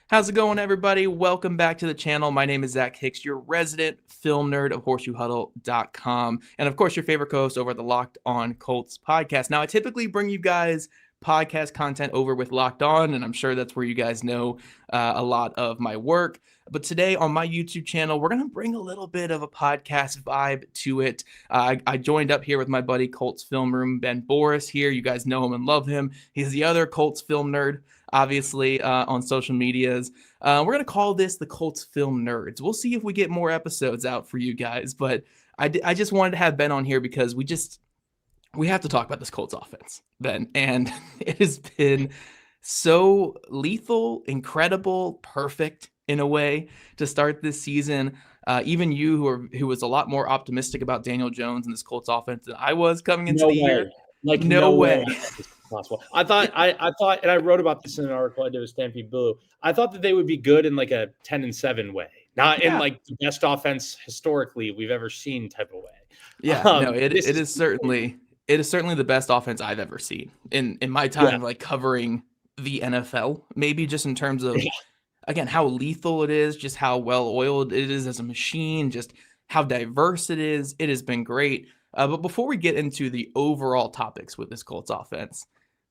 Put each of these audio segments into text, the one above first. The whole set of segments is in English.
How's it going, everybody? Welcome back to the channel. My name is Zach Hicks, your resident film nerd of horseshoehuddle.com. And of course, your favorite co-host over at the Locked On Colts podcast. Now, I typically bring you guys podcast content over with Locked On, and I'm sure that's where you guys know a lot of my work. But today on my YouTube channel, we're going to bring a little bit of a podcast vibe to it. I joined up here with my buddy Colts Film Room, Ben Borus here. You guys know him and love him. He's the other Colts film nerd, obviously, on social medias. We're going to call this the Colts Film Nerds. We'll see if we get more episodes out for you guys. But I just wanted to have Ben on here because we have to talk about this Colts offense, Ben. And it has been so lethal, incredible, perfect in a way to start this season. Even you, who was a lot more optimistic about Daniel Jones and this Colts offense than I was coming into the year. Like no way. Possible. I thought, and I wrote about this in an article I did with Stampede Blue. I thought that they would be good in like a 10-7 way, not in like the best offense historically we've ever seen type of way. Yeah, no, it is certainly the best offense I've ever seen in my time, like covering the NFL. Maybe just in terms of again how lethal it is, just how well oiled it is as a machine, just how diverse it is. It has been great. But before we get into the overall topics with this Colts offense,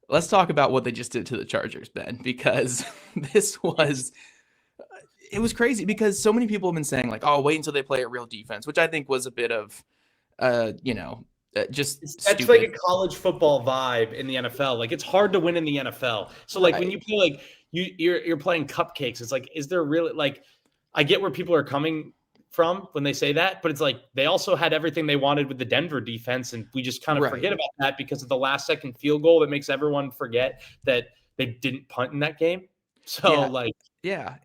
let's talk about what they just did to the Chargers, Ben, because it was crazy because so many people have been saying like, oh, wait until they play a real defense, which I think was a bit of, just that's stupid. Like a college football vibe in the NFL. Like it's hard to win in the NFL. So like when you play like you're playing cupcakes, it's like, is there really like, I get where people are coming from when they say that, but it's like they also had everything they wanted with the Denver defense, and we just kind of forget about that because of the last second field goal that makes everyone forget that they didn't punt in that game. So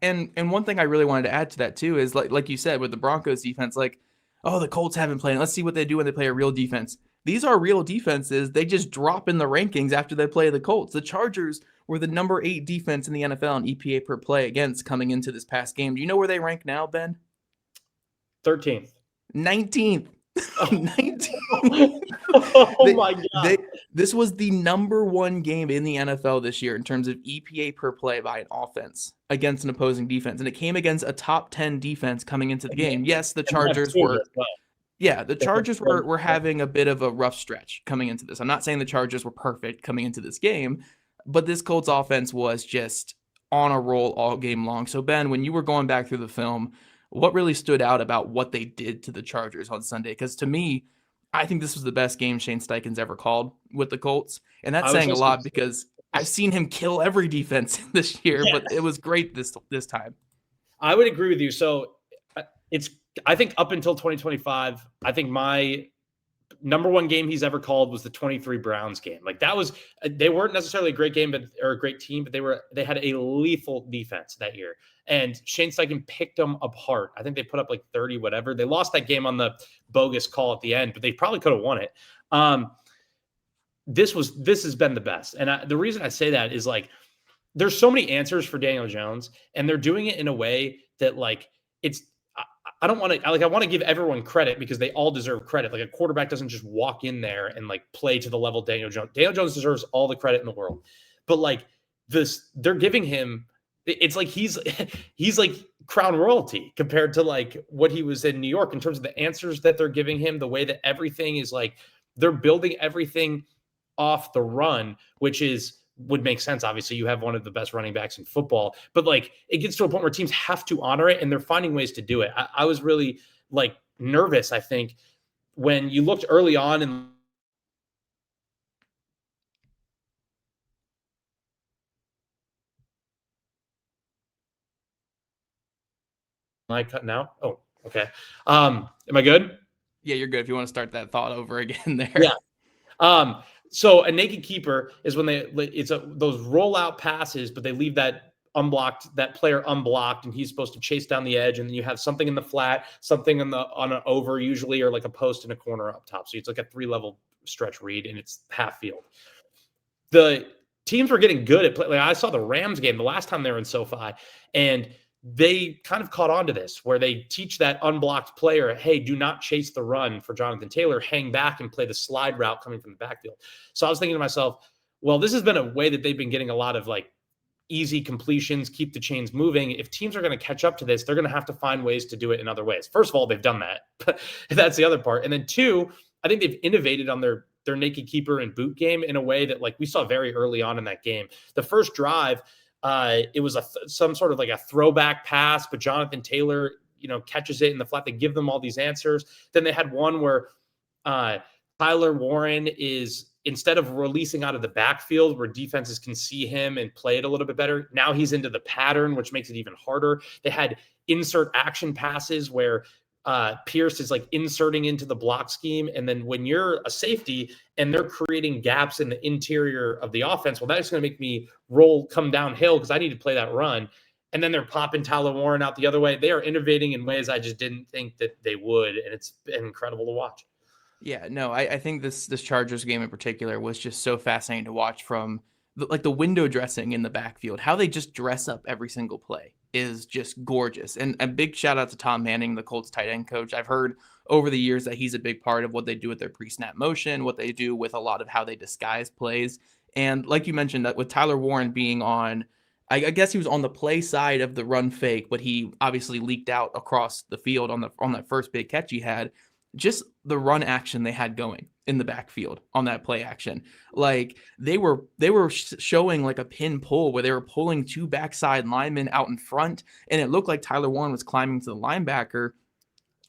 and one thing I really wanted to add to that too is like you said with the Broncos defense, like, oh, the Colts haven't played. Let's see what they do when they play a real defense. These are real defenses. They just drop in the rankings after they play the Colts. The Chargers were the number 8 defense in the NFL in EPA per play against coming into this past game. Do you know where they rank now, Ben? 13th. 19th. Oh. 19th. Oh my God. This was the number 1 game in the NFL this year in terms of EPA per play by an offense against an opposing defense. And it came against a top 10 defense coming into the game. Yes, the Chargers were having a bit of a rough stretch coming into this. I'm not saying the Chargers were perfect coming into this game, but this Colts offense was just on a roll all game long. So Ben, when you were going back through the film, what really stood out about what they did to the Chargers on Sunday? Because to me, I think this was the best game Shane Steichen's ever called with the Colts. And that's saying a lot because I've seen him kill every defense this year, but it was great this time. I would agree with you. So I think up until 2025, I think my number 1 game he's ever called was the 23 Browns game. Like that was, they weren't necessarily a great game, or a great team, but they had a lethal defense that year. And Shane Steichen picked them apart. I think they put up like 30, whatever. They lost that game on the bogus call at the end, but they probably could have won it. This has been the best. And the reason I say that is like, there's so many answers for Daniel Jones, and they're doing it in a way that like, I don't want to, like, I want to give everyone credit because they all deserve credit. Like a quarterback doesn't just walk in there and like play to the level Daniel Jones. Daniel Jones deserves all the credit in the world, but like they're giving him, it's like he's like crown royalty compared to like what he was in New York in terms of the answers that they're giving him, the way that everything is like, they're building everything off the run, which would make sense. Obviously, you have one of the best running backs in football, but like it gets to a point where teams have to honor it, and they're finding ways to do it. I was really like nervous, I think, when you looked early on and am I cutting out? Oh, okay. Am I good? Yeah, you're good. If you want to start that thought over again there. Yeah. So a naked keeper is when those rollout passes, but they leave that player unblocked, and he's supposed to chase down the edge, and then you have something in the flat, something on an over usually, or like a post in a corner up top. So it's like a 3-level stretch read, and it's half field. The teams were getting good at play. Like I saw the Rams game the last time they were in SoFi, and they kind of caught on to this where they teach that unblocked player, hey, do not chase the run for Jonathan Taylor, hang back and play the slide route coming from the backfield. So I was thinking to myself, well, this has been a way that they've been getting a lot of like easy completions, keep the chains moving. If teams are going to catch up to this, they're going to have to find ways to do it in other ways. First of all, they've done that, but that's the other part. And then two, I think they've innovated on their naked keeper and boot game in a way that like we saw very early on in that game. The first drive, it was some sort of like a throwback pass, but Jonathan Taylor, catches it in the flat. They give them all these answers. Then they had one where Tyler Warren is, instead of releasing out of the backfield where defenses can see him and play it a little bit better, now he's into the pattern, which makes it even harder. They had insert action passes where Pierce is like inserting into the block scheme. And then when you're a safety and they're creating gaps in the interior of the offense, well, that's going to make me come downhill because I need to play that run. And then they're popping Tyler Warren out the other way. They are innovating in ways I just didn't think that they would. And it's been incredible to watch. Yeah, no, I think this Chargers game in particular was just so fascinating to watch from the window dressing in the backfield. How they just dress up every single play is just gorgeous. And a big shout out to Tom Manning, the Colts tight end coach. I've heard over the years that he's a big part of what they do with their pre-snap motion, what they do with a lot of how they disguise plays. And like you mentioned, that with Tyler Warren being on, I guess he was on the play side of the run fake, but he obviously leaked out across the field on that first big catch he had. Just the run action they had going in the backfield on that play action. Like they were showing like a pin pull where they were pulling two backside linemen out in front, and it looked like Tyler Warren was climbing to the linebacker.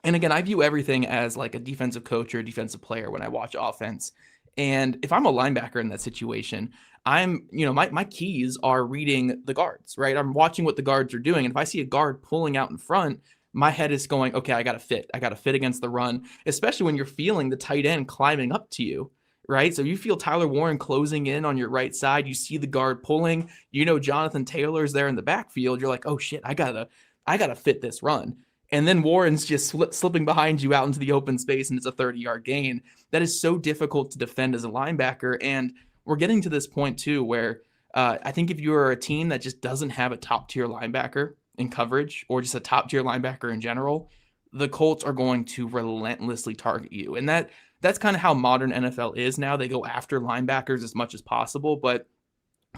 And again, I view everything as like a defensive coach or a defensive player when I watch offense. And if I'm a linebacker in that situation, I'm, my keys are reading the guards, right? I'm watching what the guards are doing. And if I see a guard pulling out in front, my head is going, okay, I got to fit. I got to fit against the run, especially when you're feeling the tight end climbing up to you, right? So you feel Tyler Warren closing in on your right side. You see the guard pulling, Jonathan Taylor's there in the backfield. You're like, oh shit, I gotta fit this run. And then Warren's just slipping behind you out into the open space, and it's a 30-yard gain. That is so difficult to defend as a linebacker. And we're getting to this point too, where I think if you're a team that just doesn't have a top tier linebacker in coverage or just a top tier linebacker in general, the Colts are going to relentlessly target you. And that's kind of how modern NFL is now. They go after linebackers as much as possible, but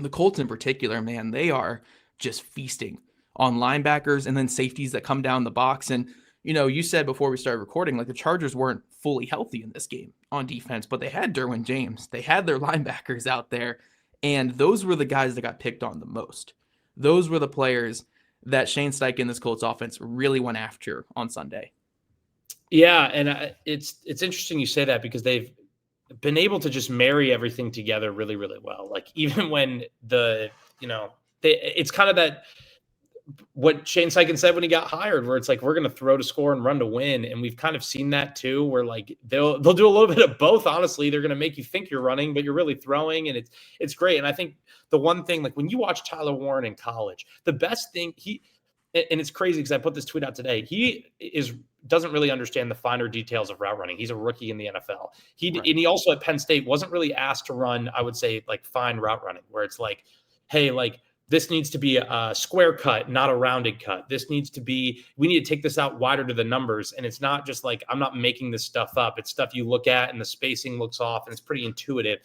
the Colts in particular, man, they are just feasting on linebackers and then safeties that come down the box. And, you said before we started recording, like the Chargers weren't fully healthy in this game on defense, but they had Derwin James. They had their linebackers out there, and those were the guys that got picked on the most. Those were the players that Shane Steichen, this Colts offense, really went after on Sunday. Yeah, and it's interesting you say that because they've been able to just marry everything together really, really well. Like even when it's kind of that what Shane Steichen said when he got hired, where it's like we're going to throw to score and run to win, and we've kind of seen that too, where like they'll do a little bit of both. Honestly, they're going to make you think you're running, but you're really throwing, and it's great. And I think the one thing, like when you watch Tyler Warren in college, the best thing and it's crazy because I put this tweet out today. He doesn't really understand the finer details of route running. He's a rookie in the NFL. And he also at Penn State wasn't really asked to run, I would say, like fine route running, where it's like, hey, like this needs to be a square cut, not a rounded cut. We need to take this out wider to the numbers. And it's not just like, I'm not making this stuff up. It's stuff you look at and the spacing looks off and it's pretty intuitive.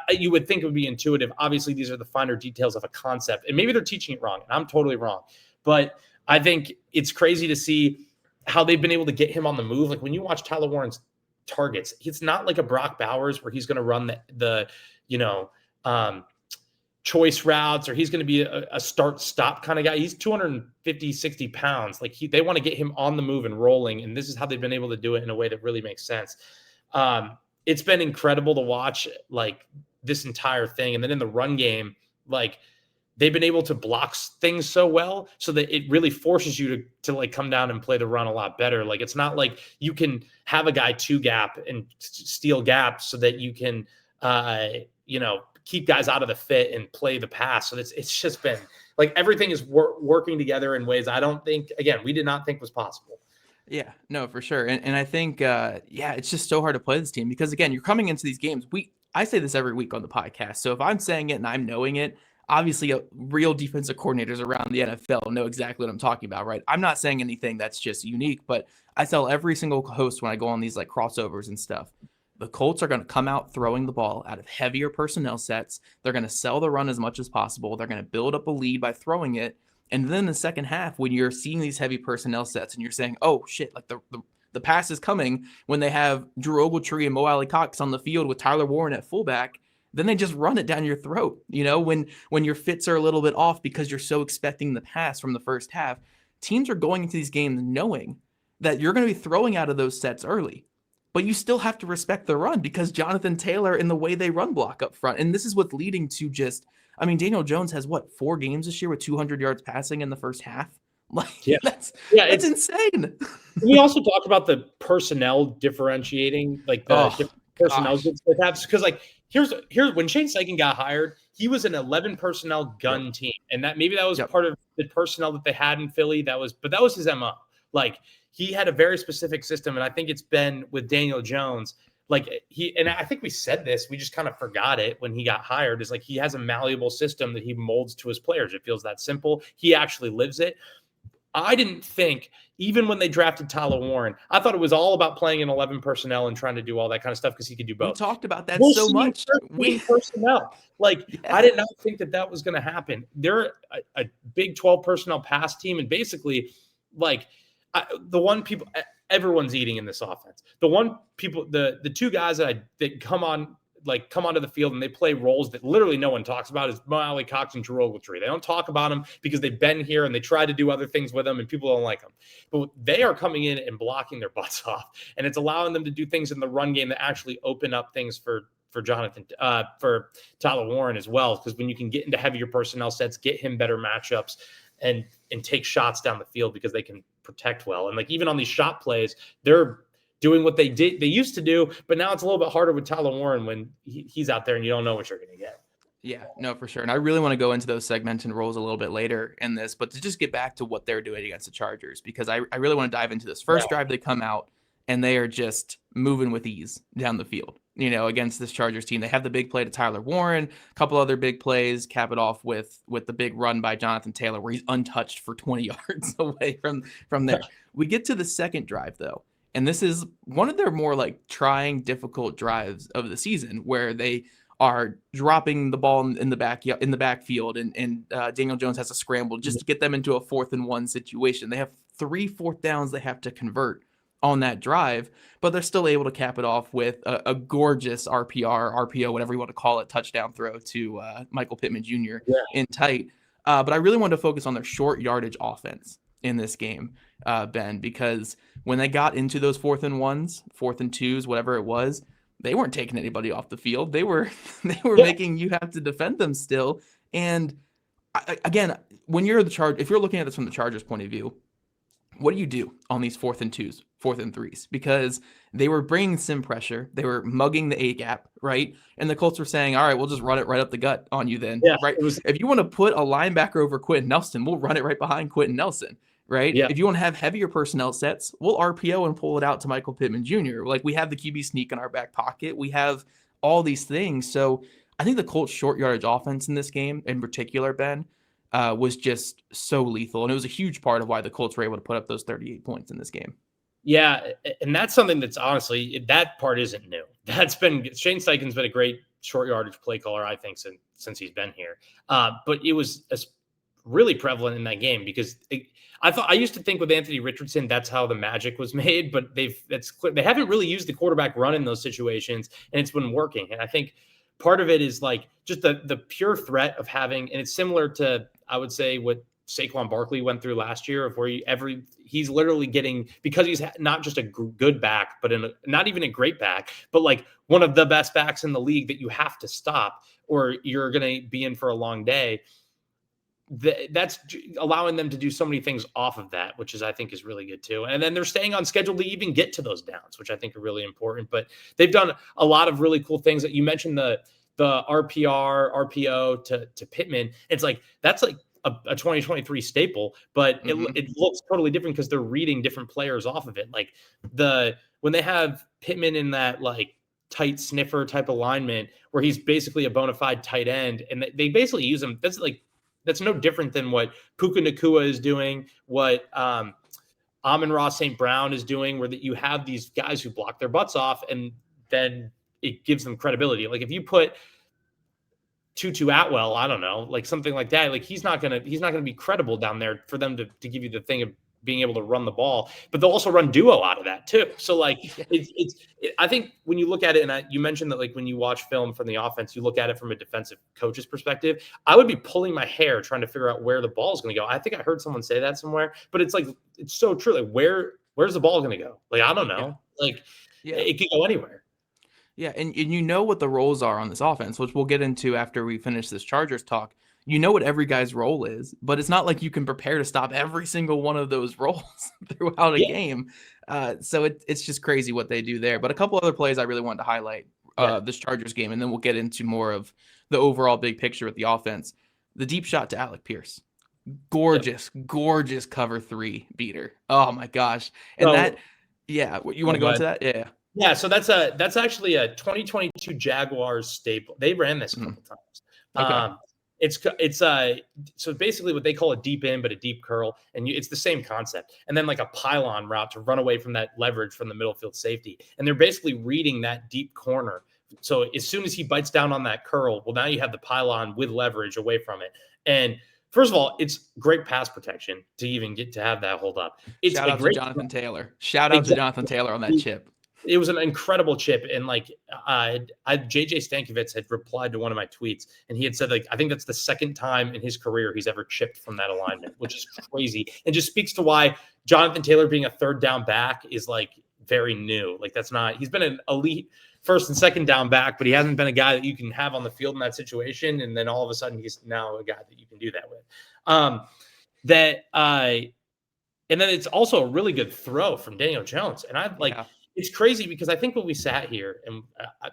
You would think it would be intuitive. Obviously, these are the finer details of a concept. And maybe they're teaching it wrong. And I'm totally wrong. But I think it's crazy to see how they've been able to get him on the move. Like when you watch Tyler Warren's targets, it's not like a Brock Bowers where he's going to run the choice routes or he's going to be a start-stop kind of guy. He's 250, 60 pounds. Like they want to get him on the move and rolling, and this is how they've been able to do it in a way that really makes sense. It's been incredible to watch like this entire thing. And then in the run game, like they've been able to block things so well so that it really forces you to like come down and play the run a lot better. Like it's not like you can have a guy two gap and steal gaps so that you can, keep guys out of the fit and play the pass. So it's just been like everything is working together in ways we did not think was possible. Yeah, no, for sure. And I think, it's just so hard to play this team because, again, you're coming into these games. I say this every week on the podcast. So if I'm saying it and I'm knowing it, obviously real defensive coordinators around the NFL know exactly what I'm talking about, right? I'm not saying anything that's just unique, but I tell every single host when I go on these like crossovers and stuff, The Colts are going to come out throwing the ball out of heavier personnel sets. They're going to sell the run as much as possible. They're going to build up a lead by throwing it. And then in the second half, when you're seeing these heavy personnel sets and you're saying, oh, shit, like the pass is coming, when they have Drew Ogletree and Mo Alley Cox on the field with Tyler Warren at fullback, then they just run it down your throat. When your fits are a little bit off because you're so expecting the pass from the first half, teams are going into these games knowing that you're going to be throwing out of those sets early. But you still have to respect the run because Jonathan Taylor and the way they run block up front. And this is what's leading to Daniel Jones has 4 games this year with 200 yards passing in the first half. That's insane. We also talk about the personnel differentiating, like the different personnel groups they have. Because here's when Shane Steichen got hired, he was an 11 personnel gun team, and that was part of the personnel that they had in Philly. That was his MO. He had a very specific system, and I think it's been with Daniel Jones. And I think we said this, we just kind of forgot it when he got hired, is he has a malleable system that he molds to his players. It feels that simple. He actually lives it. I didn't think, even when they drafted Tyler Warren, I thought it was all about playing in 11 personnel and trying to do all that kind of stuff because he could do both. We talked about that so much. Personnel. I did not think that was going to happen. They're a big 12 personnel pass team, and basically, everyone's eating in this offense. The 2 guys that come onto the field and they play roles that literally no one talks about is Mo Alley Cox and Drew Ogletree. They don't talk about them because they've been here and they try to do other things with them and people don't like them. But they are coming in and blocking their butts off, and it's allowing them to do things in the run game that actually open up things for Tyler Warren as well. Because when you can get into heavier personnel sets, get him better matchups, and take shots down the field because they can protect well. And even on these shot plays, they're doing what they used to do, but now it's a little bit harder with Tyler Warren when he's out there and you don't know what you're going to get. Yeah, no, for sure. And I really want to go into those segments and roles a little bit later in this, but to just get back to what they're doing against the Chargers, because I really want to dive into this. First drive, they come out and they are just moving with ease down the field, against this Chargers team. They have the big play to Tyler Warren, a couple other big plays, cap it off with the big run by Jonathan Taylor, where he's untouched for 20 yards away from there. We get to the second drive, though, and this is one of their more trying, difficult drives of the season, where they are dropping the ball in the backfield, and Daniel Jones has to scramble just to get them into a 4th and 1 situation. They have 3 fourth downs they have to convert on that drive, but they're still able to cap it off with a gorgeous RPO, whatever you want to call it, touchdown throw to Michael Pittman Jr. in tight. But I really wanted to focus on their short yardage offense in this game, Ben, because when they got into those 4th and 1s, 4th and 2s, whatever it was, they weren't taking anybody off the field. They were making you have to defend them still. And again, when you're if you're looking at this from the Chargers' point of view, what do you do on these 4th and 2s, 4th and 3s? Because they were bringing sim pressure. They were mugging the A-gap, right? And the Colts were saying, all right, we'll just run it right up the gut on you then, right? If you want to put a linebacker over Quentin Nelson, we'll run it right behind Quentin Nelson, right? Yeah. If you want to have heavier personnel sets, we'll RPO and pull it out to Michael Pittman Jr. We have the QB sneak in our back pocket. We have all these things. So I think the Colts' short yardage offense in this game in particular, Ben, was just so lethal. And it was a huge part of why the Colts were able to put up those 38 points in this game. Yeah. And that's something that's honestly, that part isn't new. Shane Steichen's been a great short yardage play caller, I think, since he's been here. But it was really prevalent in that game because I used to think with Anthony Richardson, that's how the magic was made, but they haven't really used the quarterback run in those situations, and it's been working. And I think part of it is just the pure threat of having, and it's similar to, I would say, what Saquon Barkley went through last year, of where he's literally getting, because he's not just a good back, but not even a great back, but one of the best backs in the league that you have to stop or you're going to be in for a long day. That's allowing them to do so many things off of that, which I think is really good too. And then they're staying on schedule to even get to those downs, which I think are really important. But they've done a lot of really cool things. That you mentioned the RPO to Pittman. It's that's a 2023 staple, but it looks totally different because they're reading different players off of it. When they have Pittman in that tight sniffer type alignment where he's basically a bona fide tight end, and they basically use him. That's no different than what Puka Nacua is doing, what Amon-Ra St. Brown is doing, where that you have these guys who block their butts off, and then it gives them credibility. Like if you put Tutu Atwell, I don't know, like something like that, like he's not gonna be credible down there for them to give you the thing of being able to run the ball, but they'll also run duo out of that too. So like I think when you look at it, and you mentioned that like when you watch film from the offense, you look at it from a defensive coach's perspective. I would be pulling my hair trying to figure out where the ball is going to go. I think I heard someone say that somewhere, but it's like it's so true. Like where's the ball going to go? Like I don't know. Like it could go anywhere. Yeah, and you know what the roles are on this offense, which we'll get into after we finish this Chargers talk. You know what every guy's role is, but it's not like you can prepare to stop every single one of those roles throughout a game. So it's just crazy what they do there. But a couple other plays I really wanted to highlight this Chargers game, and then we'll get into more of the overall big picture with the offense. The deep shot to Alec Pierce. Gorgeous cover 3 beater. Oh my gosh. And you want to go into that? Yeah. Yeah, so that's actually a 2022 Jaguars staple. They ran this a couple times. Okay. So basically what they call a deep in, but a deep curl, and it's the same concept. And then like a pylon route to run away from that leverage from the middle field safety. And they're basically reading that deep corner. So as soon as he bites down on that curl, well, now you have the pylon with leverage away from it. And first of all, it's great pass protection to even get to have that hold up. Shout out to Jonathan Taylor. Shout out to Jonathan Taylor on that chip. It was an incredible chip. And like JJ Stankiewicz had replied to one of my tweets, and he had said, like, I think that's the second time in his career he's ever chipped from that alignment, which is crazy. And just speaks to why Jonathan Taylor being a third down back is like very new. Like he's been an elite first and second down back, but he hasn't been a guy that you can have on the field in that situation. And then all of a sudden he's now a guy that you can do that with. And then it's also a really good throw from Daniel Jones. And it's crazy because I think when we sat here and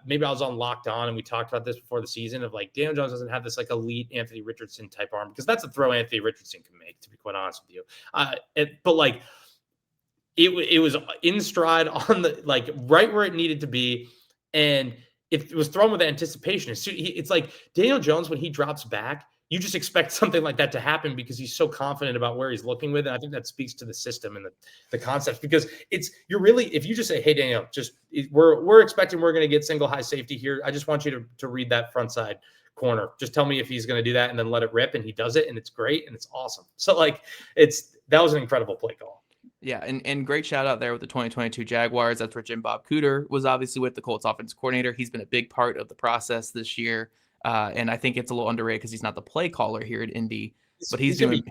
maybe I was on Locked On and we talked about this before the season of like Daniel Jones doesn't have this like elite Anthony Richardson type arm, because that's a throw Anthony Richardson can make, to be quite honest with you. But like it was in stride on the like right where it needed to be, and it was thrown with anticipation. It's like Daniel Jones, when he drops back, you just expect something like that to happen because he's so confident about where he's looking with. And I think that speaks to the system and the concepts, because you're really, if you just say, hey, Daniel, we're expecting we're going to get single high safety here. I just want you to read that front side corner. Just tell me if he's going to do that and then let it rip. And he does it. And it's great. And it's awesome. So like that was an incredible play call. Yeah, and great shout out there with the 2022 Jaguars. That's where Jim Bob Cooter was obviously with the Colts offense coordinator. He's been a big part of the process this year. And I think it's a little underrated because he's not the play caller here at Indy, but he's a head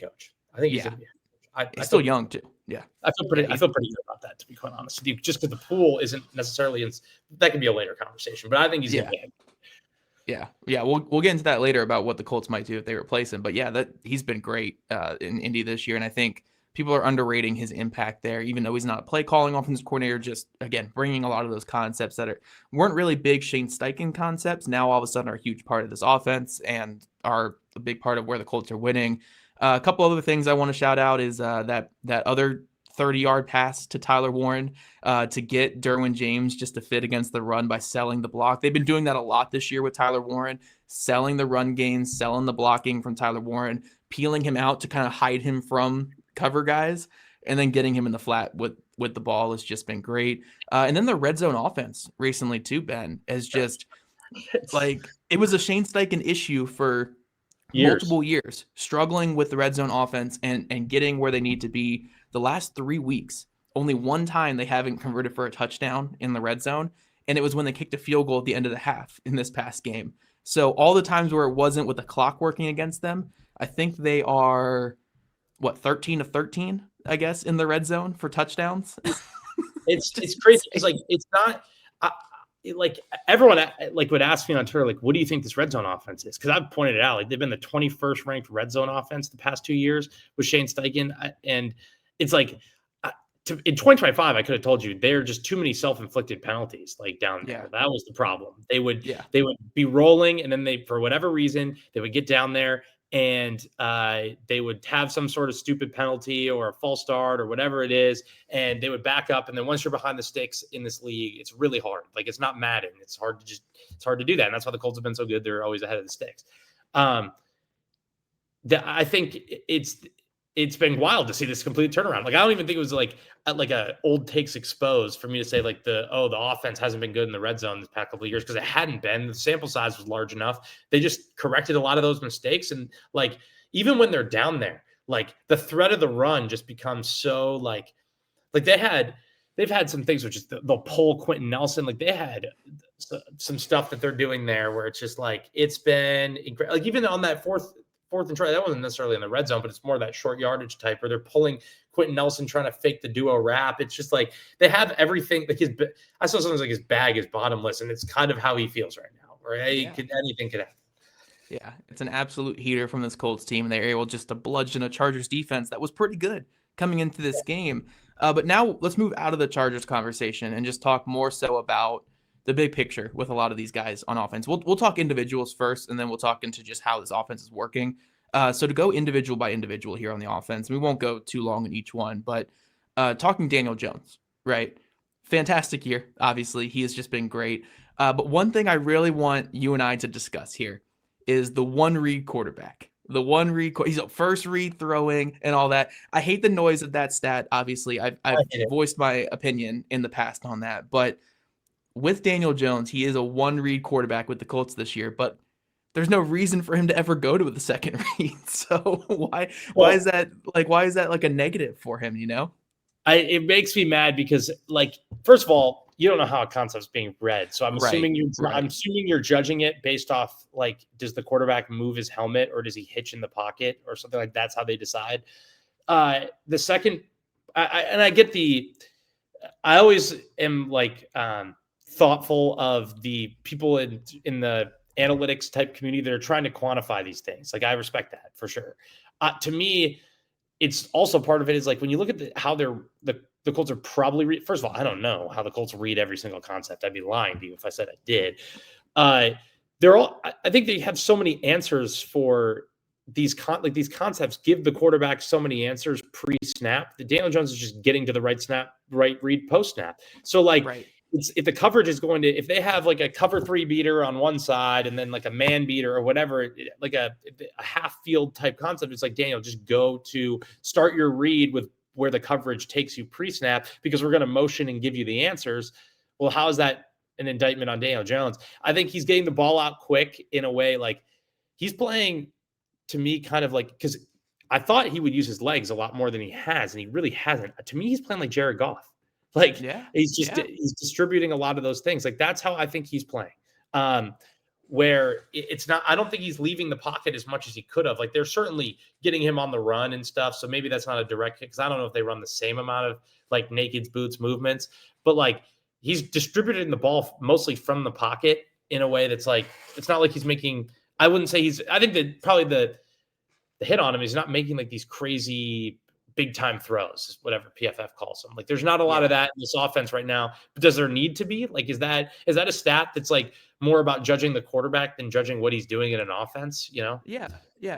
coach. I think he's going to be a head coach. He's still young too. Yeah. I feel pretty good about that, to be quite honest with you, just because the pool isn't necessarily that could be a later conversation, but I think he's going to be a head coach. Yeah. We'll get into that later about what the Colts might do if they replace him. But yeah, that he's been great in Indy this year. And I think people are underrating his impact there, even though he's not a play calling offensive coordinator, just again, bringing a lot of those concepts that weren't really big Shane Steichen concepts. Now all of a sudden are a huge part of this offense and are a big part of where the Colts are winning. A couple other things I want to shout out is that other 30-yard pass to Tyler Warren to get Derwin James just to fit against the run by selling the block. They've been doing that a lot this year with Tyler Warren, selling the run gains, selling the blocking from Tyler Warren, peeling him out to kind of hide him from cover guys, and then getting him in the flat with the ball has just been great. And then the red zone offense recently too, Ben, has just like, it was a Shane Steichen issue for multiple years, struggling with the red zone offense and getting where they need to be. The last 3 weeks, only one time they haven't converted for a touchdown in the red zone, and it was when they kicked a field goal at the end of the half in this past game. So all the times where it wasn't with the clock working against them, I think they are 13 of 13, I guess, in the red zone for touchdowns. It's crazy. It's like, it's not like everyone like would ask me on Twitter, like, what do you think this red zone offense is? Because I've pointed it out, like they've been the 21st ranked red zone offense the past 2 years with Shane Steichen. And it's like in 2025, I could have told you there are just too many self-inflicted penalties like down there. That was the problem. They would be rolling, and then for whatever reason, they would get down there and they would have some sort of stupid penalty or a false start or whatever it is, and they would back up. And then once you're behind the sticks in this league, it's really hard. Like, it's not Madden. It's hard to do that. And that's why the Colts have been so good. They're always ahead of the sticks. I think it's been wild to see this complete turnaround. Like, I don't even think it was like a old takes exposed for me to say like the offense hasn't been good in the red zone this past couple of years, because it hadn't been. The sample size was large enough. They just corrected a lot of those mistakes. And like, even when they're down there, like the threat of the run just becomes so like they've had some things which is they'll pull Quentin Nelson. Like, they had some stuff that they're doing there where it's just like, it's been incredible. Like, even on that fourth and try, that wasn't necessarily in the red zone, but it's more that short yardage type where they're pulling Quentin Nelson trying to fake the duo wrap. It's just like they have everything. Like, I saw something like his bag is bottomless, and it's kind of how he feels right now. Where anything could happen. Yeah, it's an absolute heater from this Colts team. They're able just to bludgeon a Chargers defense that was pretty good coming into this game. But now let's move out of the Chargers conversation and just talk more so about the big picture with a lot of these guys on offense. We'll talk individuals first, and then we'll talk into just how this offense is working. So to go individual by individual here on the offense, we won't go too long in each one, but talking Daniel Jones, right? Fantastic year, obviously. He has just been great. But one thing I really want you and I to discuss here is the one read quarterback. The one read, he's a first read throwing and all that. I hate the noise of that stat. Obviously, I've voiced my opinion in the past on that. But with Daniel Jones, he is a one read quarterback with the Colts this year. But there's no reason for him to ever go to the second read. So why is that like a negative for him? You know, it makes me mad because, like, first of all, you don't know how a concept's being read. So I'm assuming I'm assuming you're judging it based off, like, does the quarterback move his helmet or does he hitch in the pocket or something like that's how they decide. The second, I get I always am like thoughtful of the people in the analytics type community that are trying to quantify these things. Like, I respect that for sure. To me, it's also part of it is like when you look at how the Colts are probably first of all, I don't know how the Colts read every single concept. I'd be lying to you if I said I did. I think they have so many answers for these concepts give the quarterback so many answers pre-snap that Daniel Jones is just getting to the right read post-snap. So like if the coverage is if they have like a cover 3 beater on one side and then like a man beater or whatever, like a half field type concept, it's like, Daniel, just go to start your read with where the coverage takes you pre-snap because we're going to motion and give you the answers. Well, how is that an indictment on Daniel Jones? I think he's getting the ball out quick in a way, like he's playing to me kind of like, because I thought he would use his legs a lot more than he has, and he really hasn't. To me, he's playing like Jared Goff. Like, he's distributing a lot of those things. Like, that's how I think he's playing. Where it's not, I don't think he's leaving the pocket as much as he could have. Like, they're certainly getting him on the run and stuff. So maybe that's not a direct hit, because I don't know if they run the same amount of like naked boots movements, but like he's distributing the ball mostly from the pocket in a way that's like, it's not like he's making, I wouldn't say I think that probably the hit on him is not making like these crazy big time throws, whatever PFF calls them. Like, there's not a lot of that in this offense right now, but does there need to be? Like, is that a stat that's like more about judging the quarterback than judging what he's doing in an offense, you know? Yeah.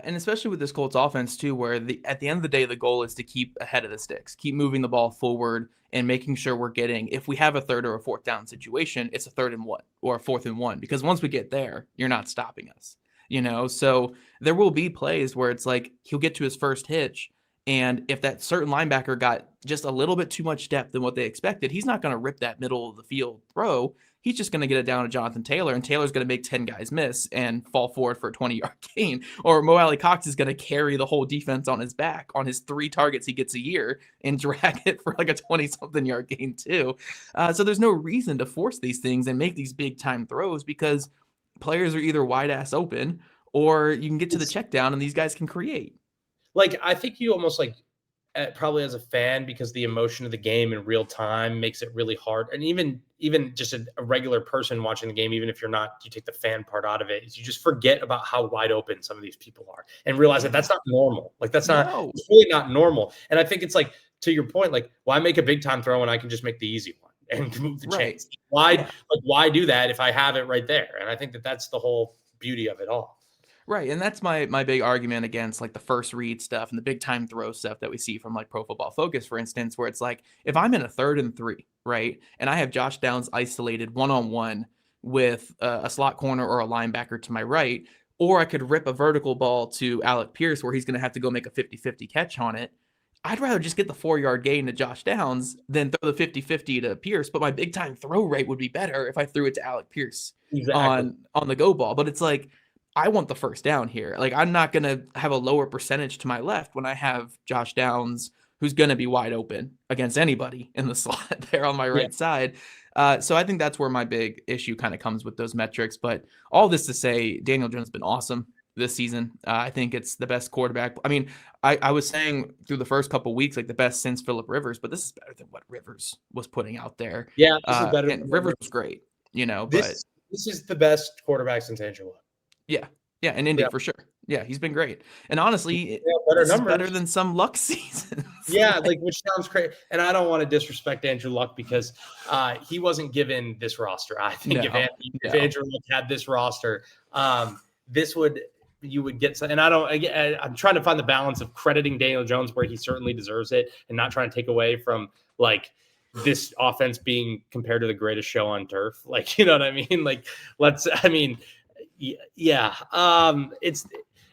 And especially with this Colts offense too, where at the end of the day, the goal is to keep ahead of the sticks, keep moving the ball forward and making sure we're getting, if we have a third or a fourth down situation, it's a 3rd and 1 or a 4th and 1, because once we get there, you're not stopping us, you know? So there will be plays where it's like, he'll get to his first hitch, and if that certain linebacker got just a little bit too much depth than what they expected, he's not going to rip that middle of the field throw. He's just going to get it down to Jonathan Taylor, and Taylor's going to make 10 guys miss and fall forward for a 20-yard gain. Or Mo Alley Cox is going to carry the whole defense on his back on his 3 targets he gets a year and drag it for like a 20-something yard gain too. So there's no reason to force these things and make these big-time throws, because players are either wide-ass open or you can get to the check down and these guys can create. Like, I think you almost like probably as a fan, because the emotion of the game in real time makes it really hard. And even just a regular person watching the game, even if you take the fan part out of it, is you just forget about how wide open some of these people are and realize that that's not normal. Like, it's really not normal. And I think it's like, to your point, like, why make a big time throw when I can just make the easy one and move the chains? Why do that if I have it right there? And I think that that's the whole beauty of it all. Right, and that's my big argument against like the first read stuff and the big time throw stuff that we see from like Pro Football Focus, for instance, where it's like, if I'm in a 3rd and 3, right, and I have Josh Downs isolated one-on-one with a slot corner or a linebacker to my right, or I could rip a vertical ball to Alec Pierce where he's going to have to go make a 50-50 catch on it. I'd rather just get the 4-yard gain to Josh Downs than throw the 50-50 to Pierce, but my big time throw rate would be better if I threw it to Alec Pierce Exactly. on the go ball. But it's like, I want the first down here. Like, I'm not going to have a lower percentage to my left when I have Josh Downs, who's going to be wide open against anybody in the slot there on my right side. So I think that's where my big issue kind of comes with those metrics. But all this to say, Daniel Jones has been awesome this season. I think it's the best quarterback. I mean, I was saying through the first couple of weeks, like the best since Phillip Rivers, but this is better than what Rivers was putting out there. Yeah, this is better. And Rivers was great, but this is the best quarterback since Andrew Luck. Yeah, in Indy for sure. Yeah, he's been great. And honestly, this is better than some Luck seasons. Yeah, like which sounds crazy. And I don't want to disrespect Andrew Luck because he wasn't given this roster. I think if Andrew Luck had this roster, you would get some. And I'm trying to find the balance of crediting Daniel Jones where he certainly deserves it and not trying to take away from like this offense being compared to the greatest show on turf. Like, you know what I mean? Like,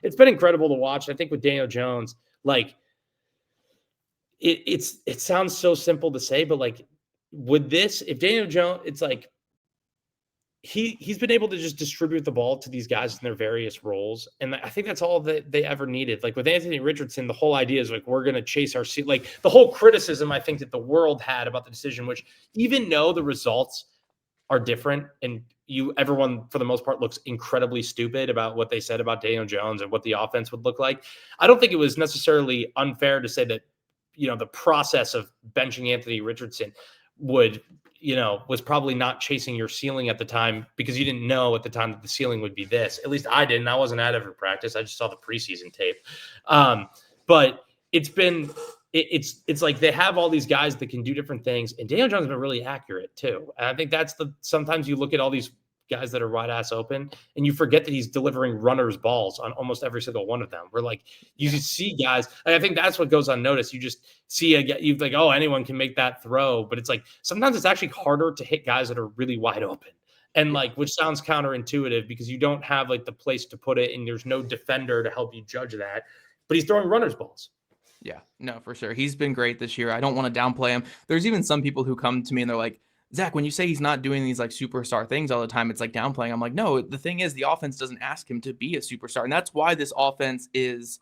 it's been incredible to watch. I think with Daniel Jones, like it sounds so simple to say, but like if Daniel Jones, it's like he's been able to just distribute the ball to these guys in their various roles. And I think that's all that they ever needed. Like with Anthony Richardson, the whole idea is like, we're going to chase our seat. Like the whole criticism I think that the world had about the decision, which even though the results are different and everyone for the most part looks incredibly stupid about what they said about Daniel Jones and what the offense would look like. I don't think it was necessarily unfair to say that, the process of benching Anthony Richardson was probably not chasing your ceiling at the time because you didn't know at the time that the ceiling would be this. At least I didn't. I wasn't at every practice. I just saw the preseason tape. But it's like they have all these guys that can do different things, and Daniel Jones has been really accurate too. And I think that's sometimes you look at all these guys that are wide ass open and you forget that he's delivering runners balls on almost every single one of them. We're like, you see guys, I think that's what goes unnoticed. You just see you like, oh, anyone can make that throw, but it's like sometimes it's actually harder to hit guys that are really wide open. And like, which sounds counterintuitive because you don't have like the place to put it and there's no defender to help you judge that, but he's throwing runners balls. Yeah, no, for sure. He's been great this year. I don't want to downplay him. There's even some people who come to me and they're like, Zach, when you say he's not doing these like superstar things all the time, it's like downplaying. I'm like, no, the thing is the offense doesn't ask him to be a superstar. And that's why this offense is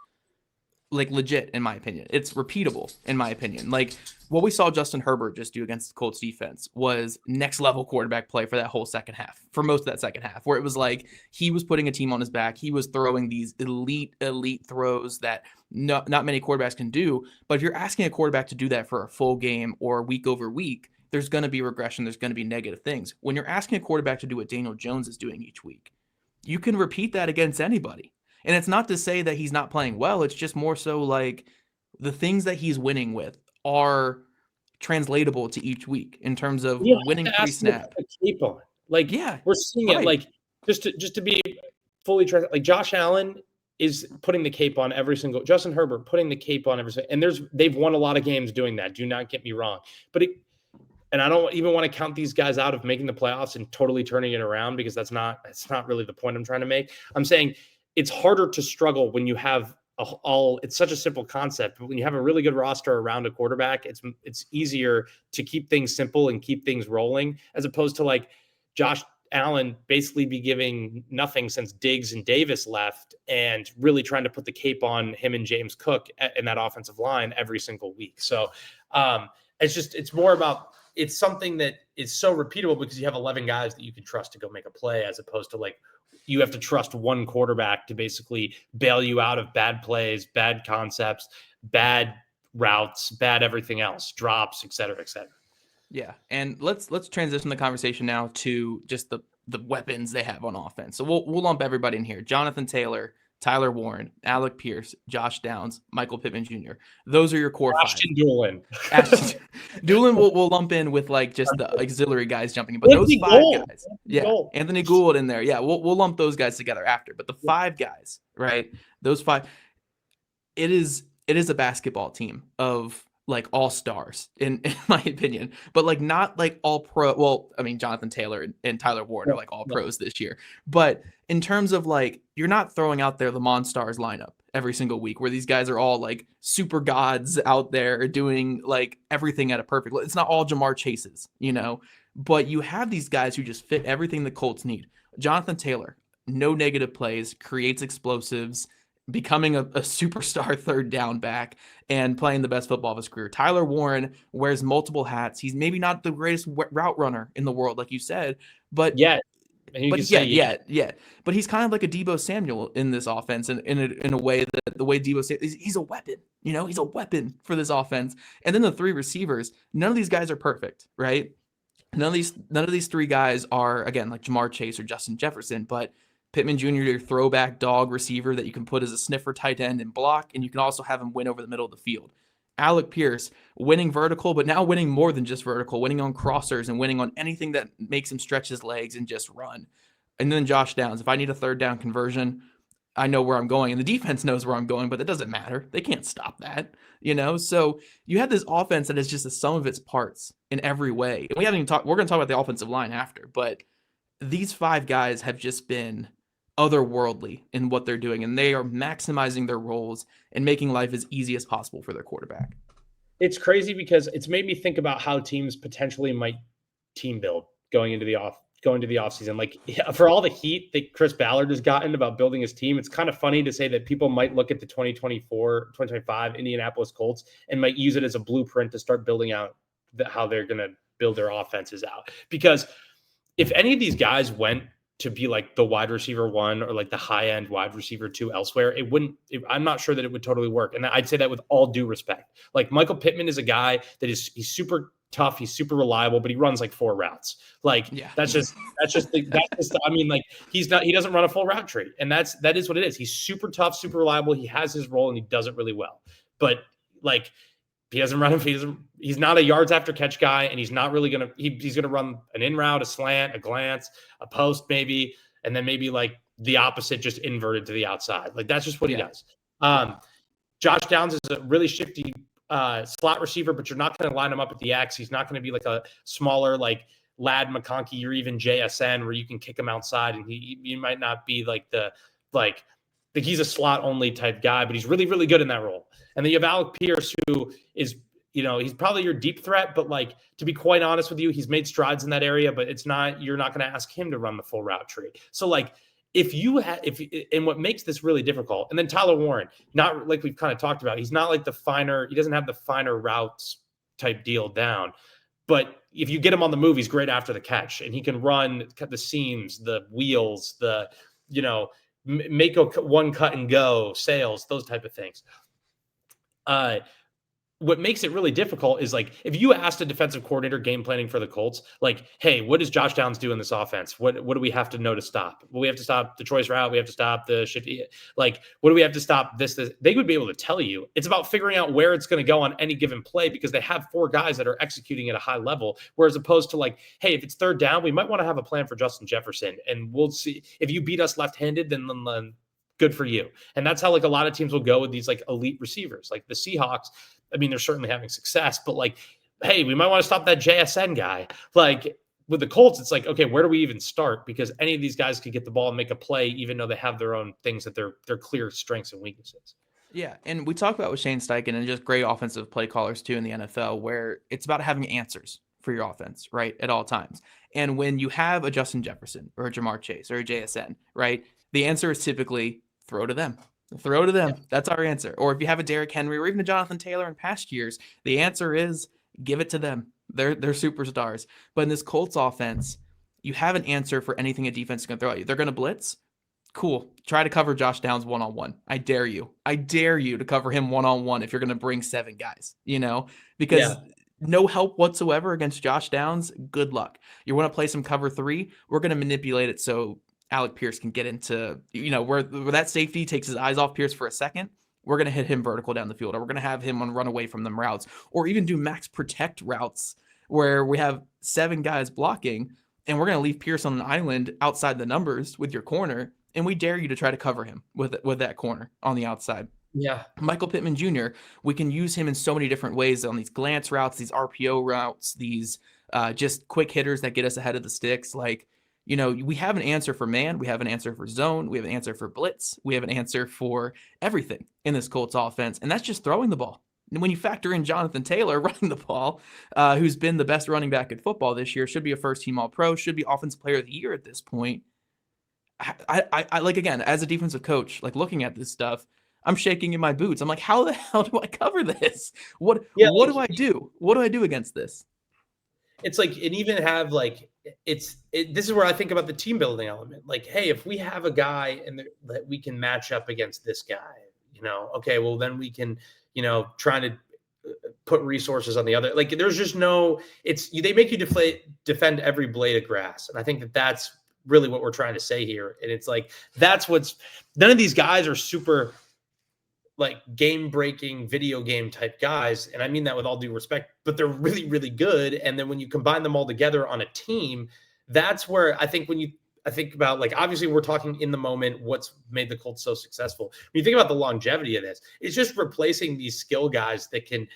like legit, in my opinion. It's repeatable, in my opinion. Like what we saw Justin Herbert just do against the Colts defense was next level quarterback play for that whole second half, for most of that second half, where it was like he was putting a team on his back. He was throwing these elite throws that not many quarterbacks can do. But if you're asking a quarterback to do that for a full game or week over week, there's going to be regression. There's going to be negative things. When you're asking a quarterback to do what Daniel Jones is doing each week, you can repeat that against anybody. And it's not to say that he's not playing well. It's just more so like the things that he's winning with are translatable to each week in terms of winning pre-snap. Like, we're seeing it like just to be fully transparent. Like Josh Allen is putting the cape on every single. Justin Herbert putting the cape on every single. And they've won a lot of games doing that. Do not get me wrong, but and I don't even want to count these guys out of making the playoffs and totally turning it around because that's not really the point I'm trying to make. I'm saying it's harder to struggle when you have it's such a simple concept, but when you have a really good roster around a quarterback, it's easier to keep things simple and keep things rolling as opposed to like Josh Allen basically be giving nothing since Diggs and Davis left and really trying to put the cape on him and James Cook in that offensive line every single week. So it's more about, it's something that is so repeatable because you have 11 guys that you can trust to go make a play as opposed to like you have to trust one quarterback to basically bail you out of bad plays, bad concepts, bad routes, bad everything else, drops, et cetera, et cetera. Yeah. And let's transition the conversation now to just the weapons they have on offense. So we'll lump everybody in here. Jonathan Taylor, Tyler Warren, Alec Pierce, Josh Downs, Michael Pittman Jr. Those are your core Ashton Doolin. Doolin we'll lump in with like just the auxiliary guys jumping in. But those five guys. Yeah. Anthony Gould in there. Yeah. We'll lump those guys together after. But the five guys, right? Those five, it is a basketball team of like all stars in my opinion, but like not like all pro. Well, I mean, Jonathan Taylor and Tyler Ward are like all pros this year, but in terms of like, you're not throwing out there the Monstars lineup every single week where these guys are all like super gods out there doing like everything at a perfect. It's not all Jamar Chases, but you have these guys who just fit everything the Colts need. Jonathan Taylor, no negative plays, creates explosives, becoming a superstar third down back and playing the best football of his career. Tyler Warren wears multiple hats. He's maybe not the greatest route runner in the world, like you said, but yeah, but he's kind of like a Deebo Samuel in this offense, and in a way that the way Deebo Samuel, he's a weapon. He's a weapon for this offense. And then the three receivers, none of these guys are perfect, right? None of these three guys are, again, like Jamar Chase or Justin Jefferson, but Pittman Jr., your throwback dog receiver that you can put as a sniffer tight end and block, and you can also have him win over the middle of the field. Alec Pierce, winning vertical, but now winning more than just vertical, winning on crossers and winning on anything that makes him stretch his legs and just run. And then Josh Downs, if I need a third down conversion, I know where I'm going, and the defense knows where I'm going, but it doesn't matter. They can't stop that, So you have this offense that is just the sum of its parts in every way. And we haven't even talked. We're going to talk about the offensive line after, but these five guys have just been otherworldly in what they're doing, and they are maximizing their roles and making life as easy as possible for their quarterback. It's crazy because it's made me think about how teams potentially might team build going into the offseason. Like, for all the heat that Chris Ballard has gotten about building his team, it's kind of funny to say that people might look at the 2024-2025 Indianapolis Colts and might use it as a blueprint to start building out how they're going to build their offenses out. Because if any of these guys went to be like the wide receiver one or like the high end wide receiver two elsewhere, I'm not sure that it would totally work. And I'd say that with all due respect. Like, Michael Pittman is a guy that he's super tough, he's super reliable, but he runs like 4 routes. Like, that's just I mean, like, he doesn't run a full route tree. And that is what it is. He's super tough, super reliable. He has his role and he does it really well. But like, he doesn't run he's not a yards after catch guy, and he's not really he's gonna run an in route, a slant, a glance, a post maybe, and then maybe like the opposite, just inverted to the outside. Like, that's just what he does. Josh Downs is a really shifty slot receiver, but you're not going to line him up at the X. He's not going to be like a smaller like Lad McConkey or even JSN where you can kick him outside, and he might not be like he's a slot only type guy, but he's really, really good in that role. And then you have Alec Pierce, who is, he's probably your deep threat, but like, to be quite honest with you, he's made strides in that area, but you're not going to ask him to run the full route tree. So like, and what makes this really difficult, and then Tyler Warren, not like we've kind of talked about, he's not like he doesn't have the finer routes type deal down, but if you get him on the move, he's great after the catch, and he can run the seams, the wheels, make a one cut and go sales, those type of things. What makes it really difficult is like, if you asked a defensive coordinator game planning for the Colts, like, hey, what does Josh Downs do in this offense? What do we have to know to stop? Well, we have to stop the choice route. We have to stop the shifty. Like, what do we have to stop this? They would be able to tell you. It's about figuring out where it's going to go on any given play, because they have 4 guys that are executing at a high level. Whereas opposed to like, hey, if it's third down, we might want to have a plan for Justin Jefferson, and we'll see if you beat us left-handed, then good for you. And that's how like a lot of teams will go with these like elite receivers, like the Seahawks. I mean, they're certainly having success, but like, hey, we might want to stop that JSN guy. Like, with the Colts, it's like, okay, where do we even start? Because any of these guys could get the ball and make a play, even though they have their own things that they're clear strengths and weaknesses. Yeah, and we talked about with Shane Steichen and just great offensive play callers too in the NFL, where it's about having answers for your offense, right, at all times. And when you have a Justin Jefferson or a Jamar Chase or a JSN, right, the answer is typically throw to them. Throw to them. Yeah. That's our answer. Or if you have a Derrick Henry or even a Jonathan Taylor in past years, the answer is give it to them. They're superstars. But in this Colts offense, you have an answer for anything a defense is going to throw at you. They're going to blitz. Cool. Try to cover Josh Downs one-on-one. I dare you. I dare you to cover him one-on-one if you're going to bring 7 guys, because no help whatsoever against Josh Downs. Good luck. You want to play some cover 3? We're going to manipulate it so Alec Pierce can get into, where that safety takes his eyes off Pierce for a second. We're going to hit him vertical down the field, or we're going to have him run away from them routes, or even do max protect routes where we have 7 guys blocking, and we're going to leave Pierce on an island outside the numbers with your corner, and we dare you to try to cover him with that corner on the outside. Yeah. Michael Pittman Jr., we can use him in so many different ways on these glance routes, these RPO routes, these just quick hitters that get us ahead of the sticks. Like, we have an answer for man, we have an answer for zone, we have an answer for blitz, we have an answer for everything in this Colts offense, and that's just throwing the ball. And when you factor in Jonathan Taylor running the ball, who's been the best running back in football this year, should be a first-team All-Pro, should be Offensive Player of the Year at this point. I like, again, as a defensive coach, like looking at this stuff, I'm shaking in my boots. I'm like, how the hell do I cover this? What do I do? What do I do against this? It's like, and even have like, this is where I think about the team building element. Like, hey, if we have a guy that we can match up against this guy, okay, well then we can, try to put resources on the other. Like, there's just they make you defend every blade of grass. And I think that's really what we're trying to say here. And it's like, none of these guys are super like game breaking video game type guys. And I mean that with all due respect, but they're really, really good. And then when you combine them all together on a team, that's where I think I think about, like, obviously we're talking in the moment, what's made the Colts so successful. When you think about the longevity of this, it's just replacing these skill guys that can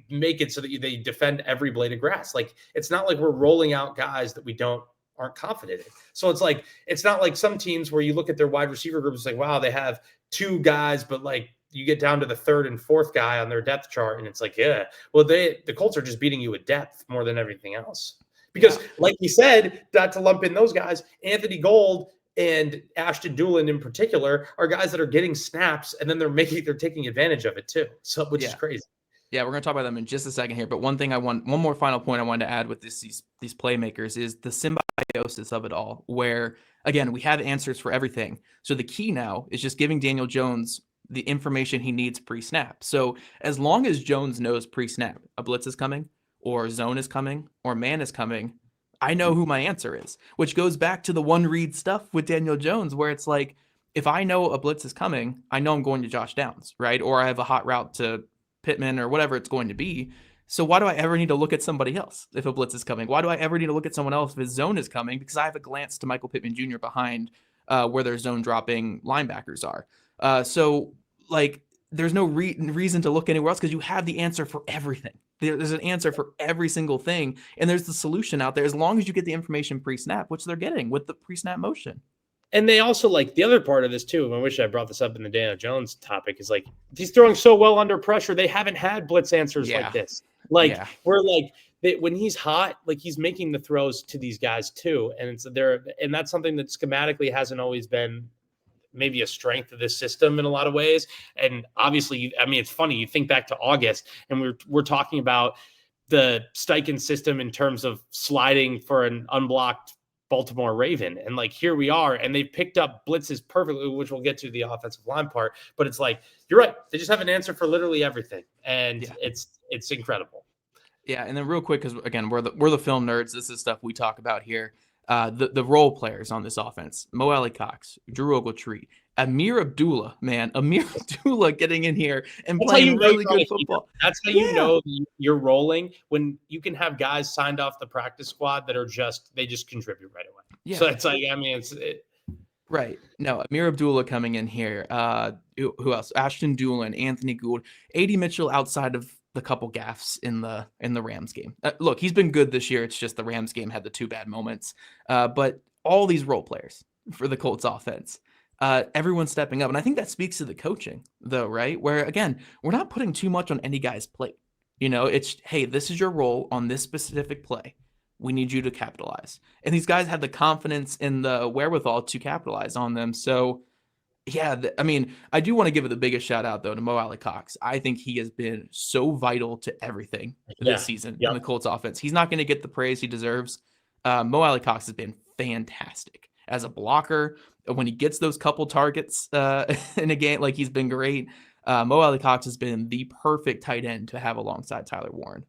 make it so that they defend every blade of grass. Like, it's not like we're rolling out guys that we aren't confident in. So it's like, it's not like some teams where you look at their wide receiver group, it's like, wow, they have two guys, but like you get down to the third and fourth guy on their depth chart, and it's like, yeah, well, the Colts are just beating you with depth more than everything else. Because, like you said, not to lump in those guys, Anthony Gold and Ashton Dulin in particular are guys that are getting snaps, and then they're taking advantage of it too. So, which is crazy. Yeah, we're going to talk about them in just a second here. But one more final point I wanted to add with these playmakers is the symbiosis of it all, where, again, we have answers for everything. So the key now is just giving Daniel Jones the information he needs pre-snap. So as long as Jones knows pre-snap, a blitz is coming, or zone is coming, or man is coming, I know who my answer is, which goes back to the one read stuff with Daniel Jones, where it's like, if I know a blitz is coming, I know I'm going to Josh Downs, right? Or I have a hot route to Pittman or whatever it's going to be. So why do I ever need to look at somebody else if a blitz is coming? Why do I ever need to look at someone else if his zone is coming? Because I have a glance to Michael Pittman Jr. behind where their zone dropping linebackers are. So like, there's no reason to look anywhere else because you have the answer for everything. There's an answer for every single thing, and there's the solution out there as long as you get the information pre-snap, which they're getting with the pre-snap motion. And they also, like, the other part of this too, and I wish I brought this up in the Daniel Jones topic, is like, he's throwing so well under pressure. They haven't had blitz answers like this. Like, we're like, when he's hot, like, he's making the throws to these guys too. And and that's something that schematically hasn't always been maybe a strength of this system in a lot of ways. And obviously, I mean, it's funny, you think back to August and we're talking about the Steichen system in terms of sliding for an unblocked Baltimore Raven. And like, here we are, and they picked up blitzes perfectly, which we'll get to the offensive line part, but it's like, you're right. They just have an answer for literally everything. And it's incredible. Yeah. And then real quick, because again, we're the film nerds. This is stuff we talk about here. The role players on this offense: Mo Alley-Cox, Drew Ogletree, Amir Abdullah, getting in here and playing really good football. That's how you know you're rolling, when you can have guys signed off the practice squad that are they just contribute right away. Yeah. So it's like, I mean, right. No, Amir Abdullah coming in here. Who else? Ashton Dulin, Anthony Gould, A.D. Mitchell outside of the couple gaffes in the Rams game. Look, he's been good this year. It's just the Rams game had the two bad moments. But all these role players for the Colts offense, everyone's stepping up. And I think that speaks to the coaching, though, right? Where, again, we're not putting too much on any guy's plate. It's, hey, this is your role on this specific play. We need you to capitalize. And these guys have the confidence and the wherewithal to capitalize on them. So, yeah, I mean, I do want to give it the biggest shout out, though, to Mo Alley-Cox. I think he has been so vital to everything this season in the Colts offense. He's not going to get the praise he deserves. Mo Alley-Cox has been fantastic as a blocker. When he gets those couple targets in a game, like, he's been great. Mo Alley-Cox has been the perfect tight end to have alongside Tyler Warren.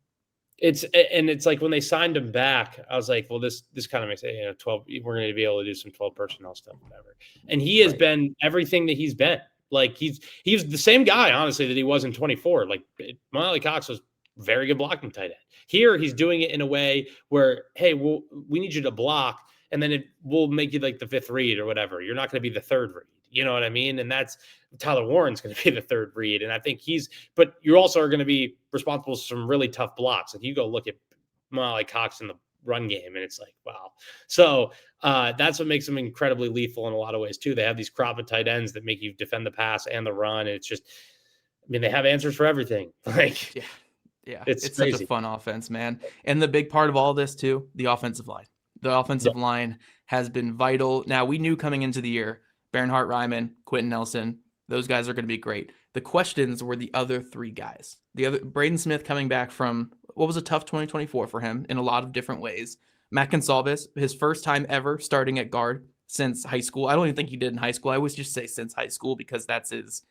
It's like, when they signed him back, I was like, well, this kind of makes it, 12, we're going to be able to do some 12 personnel stuff, whatever. And he has been everything that he's been. Like, he's the same guy, honestly, that he was in 24. Like, Mo Alley-Cox was very good blocking tight end. Here, he's doing it in a way where, hey, we need you to block, and then we'll make you like the fifth read or whatever. You're not going to be the third read. You know what I mean? And that's Tyler Warren's going to be the third read. And I think but you also are going to be responsible for some really tough blocks. Like you go look at Molly Cox in the run game, and it's like, wow. So that's what makes them incredibly lethal in a lot of ways too. They have these crop of tight ends that make you defend the pass and the run. And it's just, I mean, they have answers for everything. Like, yeah, it's such a fun offense, man. And the big part of all this too, the offensive line. The offensive line has been vital. Now, we knew coming into the year, Bernhard Raimann, Quentin Nelson, those guys are going to be great. The questions were the other three guys. Braden Smith coming back from what was a tough 2024 for him in a lot of different ways. Matt Gonsalves, his first time ever starting at guard since high school. I don't even think he did in high school. I always just say since high school because that's his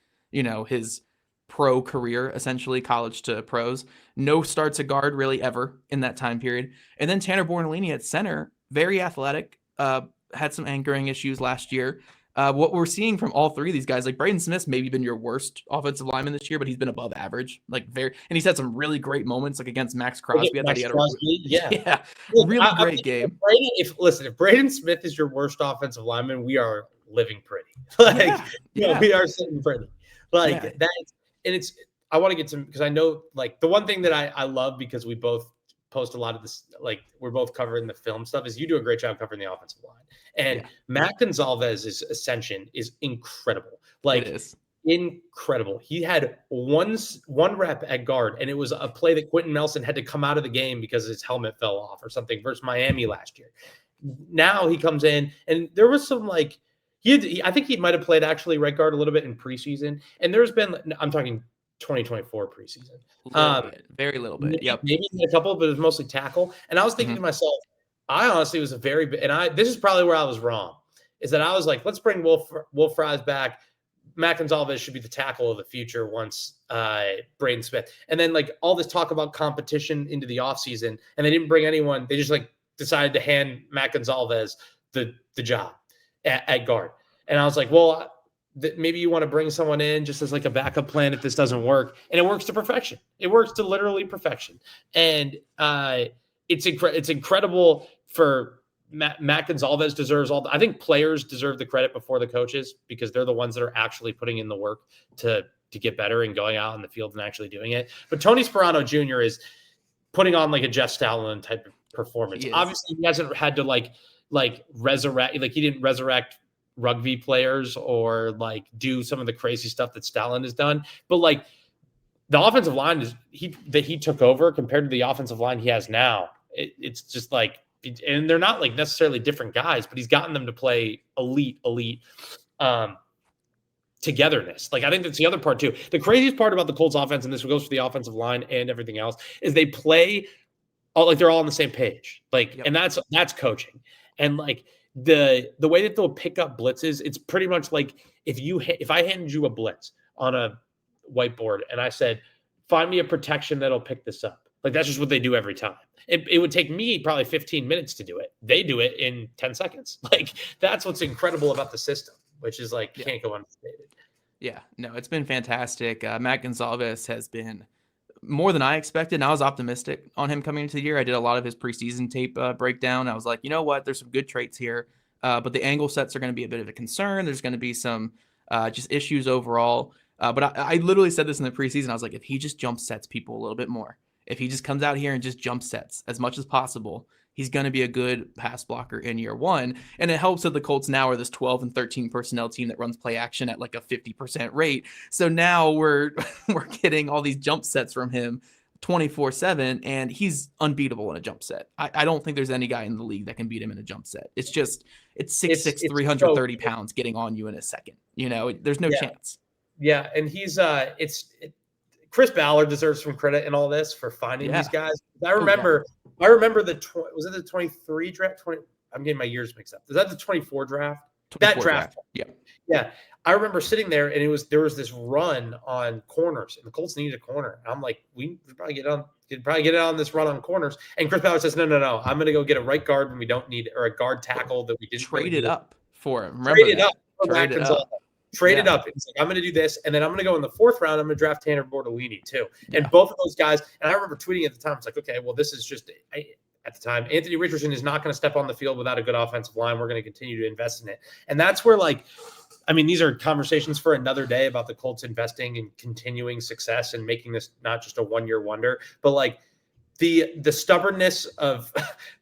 pro career, essentially college to pros. No starts at guard really ever in that time period. And then Tanner Bornolini at center, very athletic, had some anchoring issues last year. What we're seeing from all three of these guys, like Braden Smith's maybe been your worst offensive lineman this year, but he's been above average, and he's had some really great moments, like against Max Crosby. I thought he had really great game. If Braden Smith is your worst offensive lineman, we are living pretty. We are sitting pretty. That's, I want to get some, because I know like the one thing that I love, because we both post a lot of this, like we're both covering the film stuff, is you do a great job covering the offensive line. And Matt Gonsalves' ascension is incredible. Like, it is incredible. He had one rep at guard, and it was a play that Quentin Nelson had to come out of the game because his helmet fell off or something versus Miami last year. Now he comes in, and there was some like, I think he might have played actually right guard a little bit in preseason. And there's been, I'm talking 2024 preseason. Very little bit. Yep. Maybe a couple, but it was mostly tackle. And I was thinking to myself, I honestly was this is probably where I was wrong, is that I was like, let's bring Wolf Fries back. Matt Gonsalves should be the tackle of the future once Braden Smith. And then like all this talk about competition into the offseason, and they didn't bring anyone. They just like decided to hand Matt Gonsalves the job at guard. And I was like, well, maybe you want to bring someone in just as like a backup plan if this doesn't work. And it works to perfection. It works to literally perfection. And it's incredible for Matt Gonsalves deserves I think players deserve the credit before the coaches, because they're the ones that are actually putting in the work to get better and going out in the field and actually doing it. But Tony Sperano Jr. is putting on like a Jeff Stalin type of performance. Obviously, he hasn't had to like resurrect, like he didn't resurrect rugby players or like do some of the crazy stuff that Stalin has done. But like the offensive line that he took over compared to the offensive line he has now, it's just like, and they're not like necessarily different guys, but he's gotten them to play elite togetherness. Like I think that's the other part too. The craziest part about the Colts offense, and this goes for the offensive line and everything else, is they play like they're all on the same page. Like, and that's coaching. And like the way that they'll pick up blitzes, it's pretty much like if I handed you a blitz on a whiteboard and I said, find me a protection that'll pick this up. Like that's just what they do every time. It would take me probably 15 minutes to do it. They do it in 10 seconds. Like that's what's incredible about the system, which is like can't go understated. Yeah, no, it's been fantastic. Matt Gonsalves has been more than I expected. And I was optimistic on him coming into the year. I did a lot of his preseason tape breakdown. I was like, you know what? There's some good traits here, but the angle sets are going to be a bit of a concern. There's going to be some just issues overall. But I literally said this in the preseason. I was like, if he just jump sets people a little bit more, if he just comes out here and just jump sets as much as possible, he's going to be a good pass blocker in year one. And it helps that the Colts now are this 12 and 13 personnel team that runs play action at like a 50% rate. So now we're getting all these jump sets from him 24/7, and he's unbeatable in a jump set. I don't think there's any guy in the league that can beat him in a jump set. It's 6'6", 330 pounds getting on you in a second. You know, there's no chance. Yeah, and he's Chris Ballard deserves some credit in all this for finding these guys. I remember was it the 23 draft? I'm getting my years mixed up. Is that the 24 draft? That draft. Yeah. I remember sitting there, and there was this run on corners, and the Colts needed a corner. And I'm like, we could probably get it on this run on corners. And Chris Ballard says, no. I'm going to go get a right guard when we don't need, or a guard tackle that we didn't trade it up for him. Trade it up. It's like, I'm going to do this, and then I'm going to go in the fourth round. I'm going to draft Tanner Bortolini too. And both of those guys, and I remember tweeting at the time, it's like, okay, well, this is just at the time, Anthony Richardson is not going to step on the field without a good offensive line. We're going to continue to invest in it. And that's where, like, I mean, these are conversations for another day about the Colts investing in continuing success and making this not just a 1-year wonder, but like the stubbornness of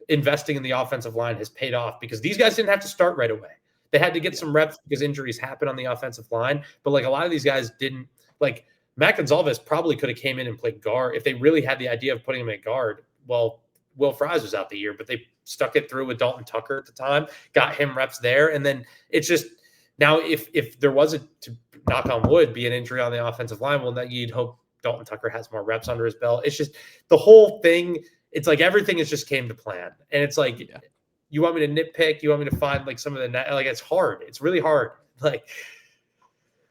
investing in the offensive line has paid off because these guys didn't have to start right away. They had to get some reps because injuries happen on the offensive line. But like a lot of these guys didn't, like Matt Gonzalez probably could have came in and played guard if they really had the idea of putting him at guard. Well, Will Fries was out the year, but they stuck it through with Dalton Tucker at the time, got him reps there. And then it's just now if there was to knock on wood, be an injury on the offensive line, well, then you'd hope Dalton Tucker has more reps under his belt. It's just the whole thing. It's like everything has just came to plan. And it's like, you want me to nitpick? You want me to find like some of the like it's hard. It's really hard. Like,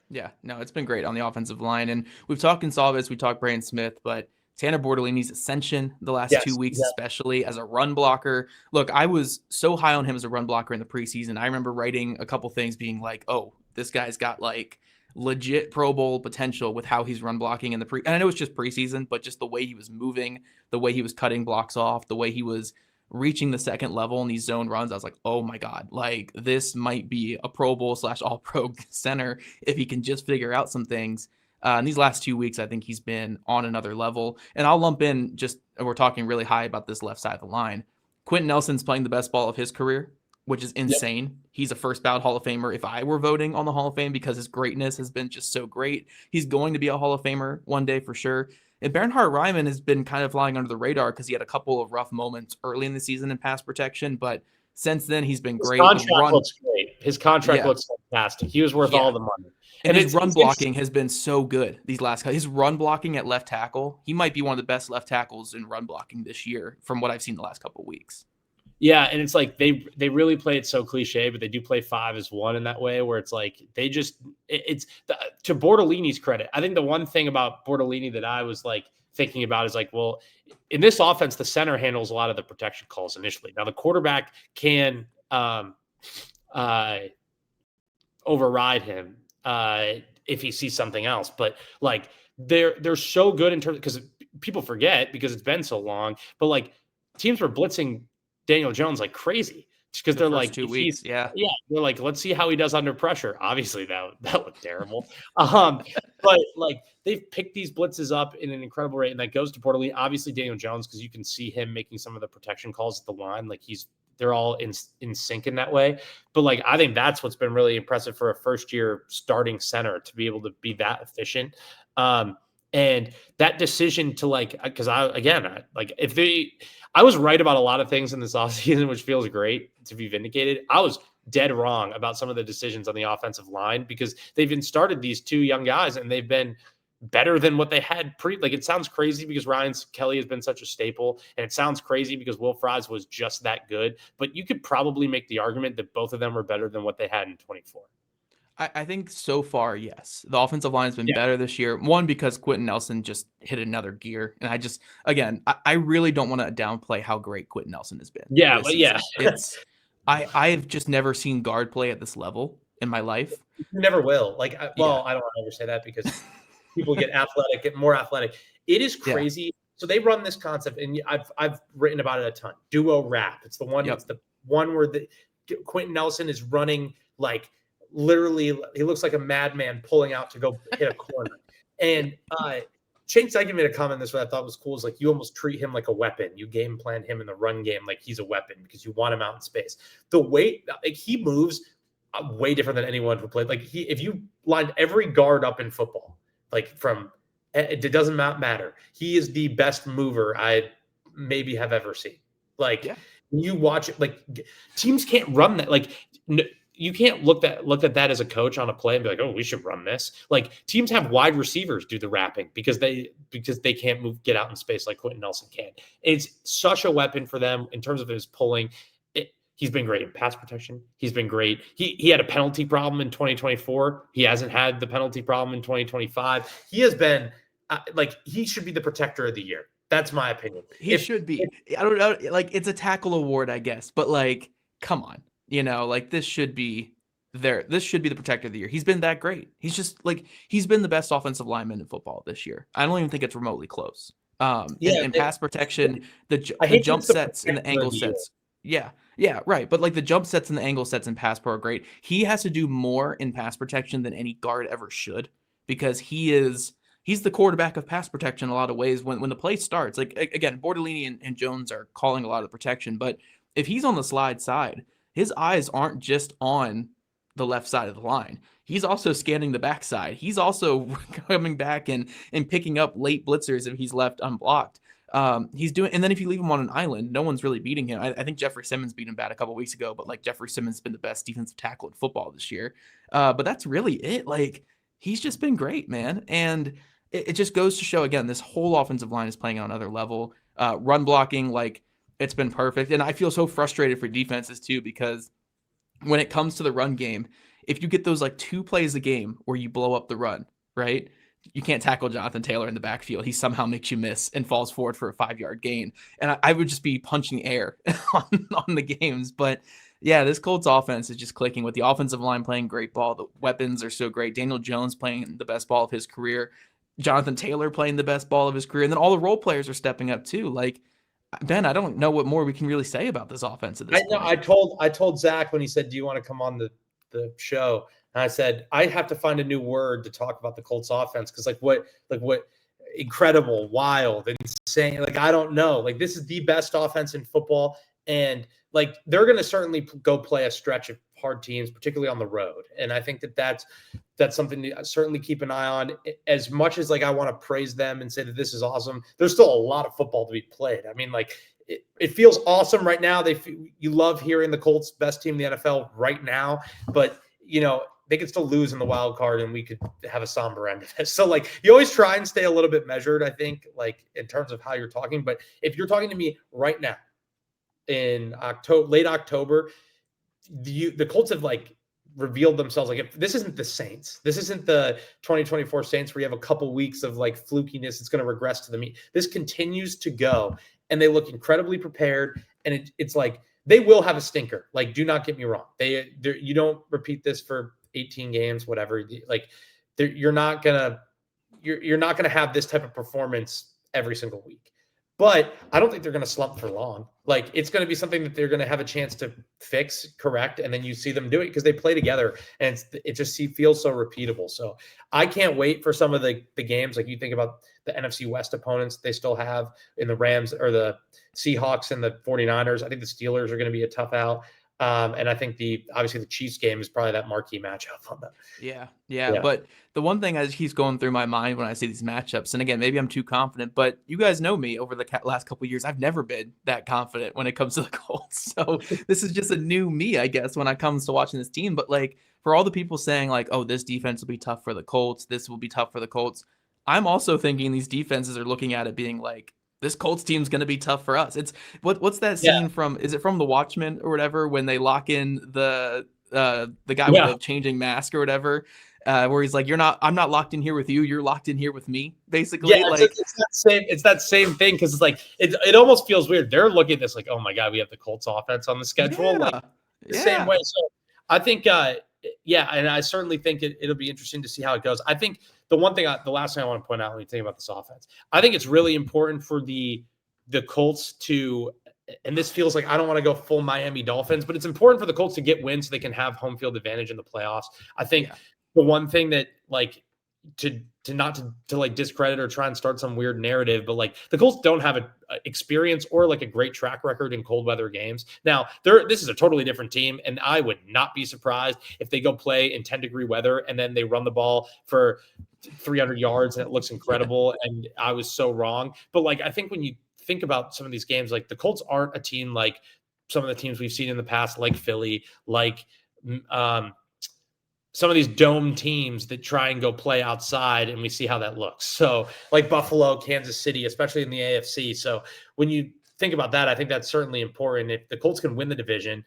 yeah, no, it's been great on the offensive line. And we've talked Gonzalez, we talked Brandon Smith, but Tanner Bortolini's ascension the last 2 weeks, especially as a run blocker. Look, I was so high on him as a run blocker in the preseason. I remember writing a couple things being like, oh, this guy's got like legit Pro Bowl potential with how he's run blocking in the and I know it's just preseason, but just the way he was moving, the way he was cutting blocks off, the way he was reaching the second level in these zone runs, I was like, oh my God, like this might be a Pro Bowl / all pro center if he can just figure out some things. In these last 2 weeks, I think he's been on another level. And I'll lump in just, we're talking really high about this left side of the line. Quentin Nelson's playing the best ball of his career, which is insane. Yep. He's a first ballot Hall of Famer if I were voting on the Hall of Fame because his greatness has been just so great. He's going to be a Hall of Famer one day for sure. And Bernhard Raimann has been kind of flying under the radar because he had a couple of rough moments early in the season in pass protection, but since then he's been great. His contract looks great. His contract looks fantastic. He was worth all the money. And his run blocking has been so good these last. His run blocking at left tackle, he might be one of the best left tackles in run blocking this year from what I've seen the last couple of weeks. Yeah, and it's like they really play it so cliche, but they do play 5 as 1 in that way where it's like they just it's to Bortolini's credit. I think the one thing about Bortolini that I was like thinking about is like, well, in this offense, the center handles a lot of the protection calls initially. Now the quarterback can override him if he sees something else, but like they're so good in terms because people forget because it's been so long, but like teams were blitzing Daniel Jones like crazy because they're like 2 weeks. Yeah. They're like, let's see how he does under pressure. Obviously that looked terrible. But like they've picked these blitzes up in an incredible rate. And that goes to Bortolini, obviously Daniel Jones, because you can see him making some of the protection calls at the line. Like they're all in sync in that way. But like, I think that's what's been really impressive for a first year starting center to be able to be that efficient. And that decision to like, because I was right about a lot of things in this offseason, which feels great to be vindicated. I was dead wrong about some of the decisions on the offensive line because they've been started these 2 young guys and they've been better than what they had like it sounds crazy because Ryan Kelly has been such a staple and it sounds crazy because Will Fries was just that good, but you could probably make the argument that both of them were better than what they had in 24. I think so far, yes. The offensive line has been better this year. One, because Quentin Nelson just hit another gear. And I really don't want to downplay how great Quentin Nelson has been. Yeah, but yeah. I've just never seen guard play at this level in my life. You never will. Like, I don't want to ever say that because people get more athletic. It is crazy. Yeah. So they run this concept, and I've written about it a ton. Duo wrap. It's the one. It's the one where Quentin Nelson is running like. Literally, he looks like a madman pulling out to go hit a corner. And Shane Steichen made a comment on this that I thought was cool. Is like you almost treat him like a weapon. You game plan him in the run game like he's a weapon because you want him out in space. The way like he moves way different than anyone who played. Like if you lined every guard up in football, like from it doesn't matter. He is the best mover I maybe have ever seen. Like you watch it, like teams can't run that. Like. You can't look at that as a coach on a play and be like, oh, we should run this. Like teams have wide receivers do the wrapping because they can't get out in space like Quentin Nelson can. It's such a weapon for them in terms of his pulling. He's been great in pass protection. He's been great. He had a penalty problem in 2024. He hasn't had the penalty problem in 2025. He has been he should be the protector of the year. That's my opinion. He should be. I don't know. Like it's a tackle award, I guess, but like, come on. You know, like this should be the protector of the year. He's been that great. He's just like, he's been the best offensive lineman in football this year. I don't even think it's remotely close. In pass protection, the jump sets and the angle sets. Yeah. Yeah, right. But like the jump sets and the angle sets in pass pro are great. He has to do more in pass protection than any guard ever should because he's the quarterback of pass protection in a lot of ways when the play starts. Like again, Bortolini and Jones are calling a lot of the protection, but if he's on the slide side, his eyes aren't just on the left side of the line. He's also scanning the backside. He's also coming back and picking up late blitzers if he's left unblocked. He's doing, and then if you leave him on an island, no one's really beating him. I think Jeffrey Simmons beat him bad a couple weeks ago, but like Jeffrey Simmons has been the best defensive tackle in football this year. But that's really it. Like he's just been great, man. And it just goes to show again, this whole offensive line is playing on another level. Run blocking, like it's been perfect. And I feel so frustrated for defenses too, because when it comes to the run game, if you get those like 2 plays a game where you blow up the run, right? You can't tackle Jonathan Taylor in the backfield. He somehow makes you miss and falls forward for a 5-yard gain. And I would just be punching air on the games. But yeah, this Colts offense is just clicking with the offensive line playing great ball. The weapons are so great. Daniel Jones playing the best ball of his career. Jonathan Taylor playing the best ball of his career. And then all the role players are stepping up too. Like, Ben, I don't know what more we can really say about this offense at this point. I told Zach when he said, "Do you want to come on the show?" And I said, "I have to find a new word to talk about the Colts offense because what incredible, wild, insane. Like I don't know. Like this is the best offense in football, and like they're going to certainly go play a stretch of hard teams, particularly on the road. And I think that's something to certainly keep an eye on. As much as like I want to praise them and say that this is awesome, there's still a lot of football to be played. I mean, like it feels awesome right now. You love hearing the Colts best team in the NFL right now, but you know they could still lose in the wild card, and we could have a somber end of this. So like you always try and stay a little bit measured. I think like in terms of how you're talking, but if you're talking to me right now in late October. The Colts have like revealed themselves. Like if this isn't the Saints, this isn't the 2024 Saints where you have a couple weeks of like flukiness. It's going to regress to the mean. This continues to go, and they look incredibly prepared. And it's like they will have a stinker. Like, do not get me wrong. You don't repeat this for 18 games, whatever. Like you're not gonna have this type of performance every single week. But I don't think they're going to slump for long. Like it's going to be something that they're going to have a chance to fix, correct, and then you see them do it because they play together, and it just feels so repeatable. So I can't wait for some of the games. Like you think about the NFC West opponents they still have in the Rams or the Seahawks and the 49ers. I think the Steelers are going to be a tough out. And I think obviously the Chiefs game is probably that marquee matchup on them. Yeah. But the one thing that keeps going through my mind when I see these matchups, and again, maybe I'm too confident, but you guys know me over the last couple of years. I've never been that confident when it comes to the Colts. So this is just a new me, I guess, when it comes to watching this team. But like for all the people saying like, oh, this defense will be tough for the Colts, this will be tough for the Colts. I'm also thinking these defenses are looking at it being like, this Colts team's going to be tough for us. It's what's that scene from? Is it from The Watchmen or whatever when they lock in the guy with the changing mask or whatever, where he's like, I'm not locked in here with you. You're locked in here with me, basically. Yeah, like it's that same thing because it's like it almost feels weird. They're looking at this like, oh my god, we have the Colts offense on the schedule, same way. So I think, and I certainly think it'll be interesting to see how it goes. I think the last thing I want to point out when you think about this offense, I think it's really important for the Colts to, and this feels like I don't want to go full Miami Dolphins, but it's important for the Colts to get wins so they can have home field advantage in the playoffs. I think the one thing that like to like discredit or try and start some weird narrative, but like the Colts don't have a experience or like a great track record in cold weather games. Now this is a totally different team, and I would not be surprised if they go play in 10-degree weather and then they run the ball for 300 yards and it looks incredible. And I was so wrong. But like, I think when you think about some of these games, like the Colts aren't a team like some of the teams we've seen in the past, like Philly, like some of these dome teams that try and go play outside, and we see how that looks. So like Buffalo, Kansas City, especially in the AFC. So when you think about that, I think that's certainly important. If the Colts can win the division,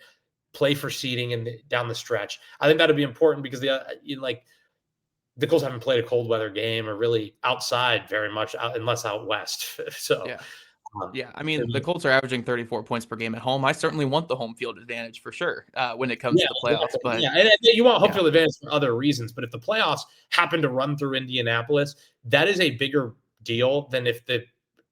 play for seeding and down the stretch, I think that'd be important because the Colts haven't played a cold weather game or really outside very much unless out west. So I mean, the Colts are averaging 34 points per game at home. I certainly want the home field advantage for sure when it comes to the playoffs. But and you want home field advantage for other reasons. But if the playoffs happen to run through Indianapolis, that is a bigger deal than if the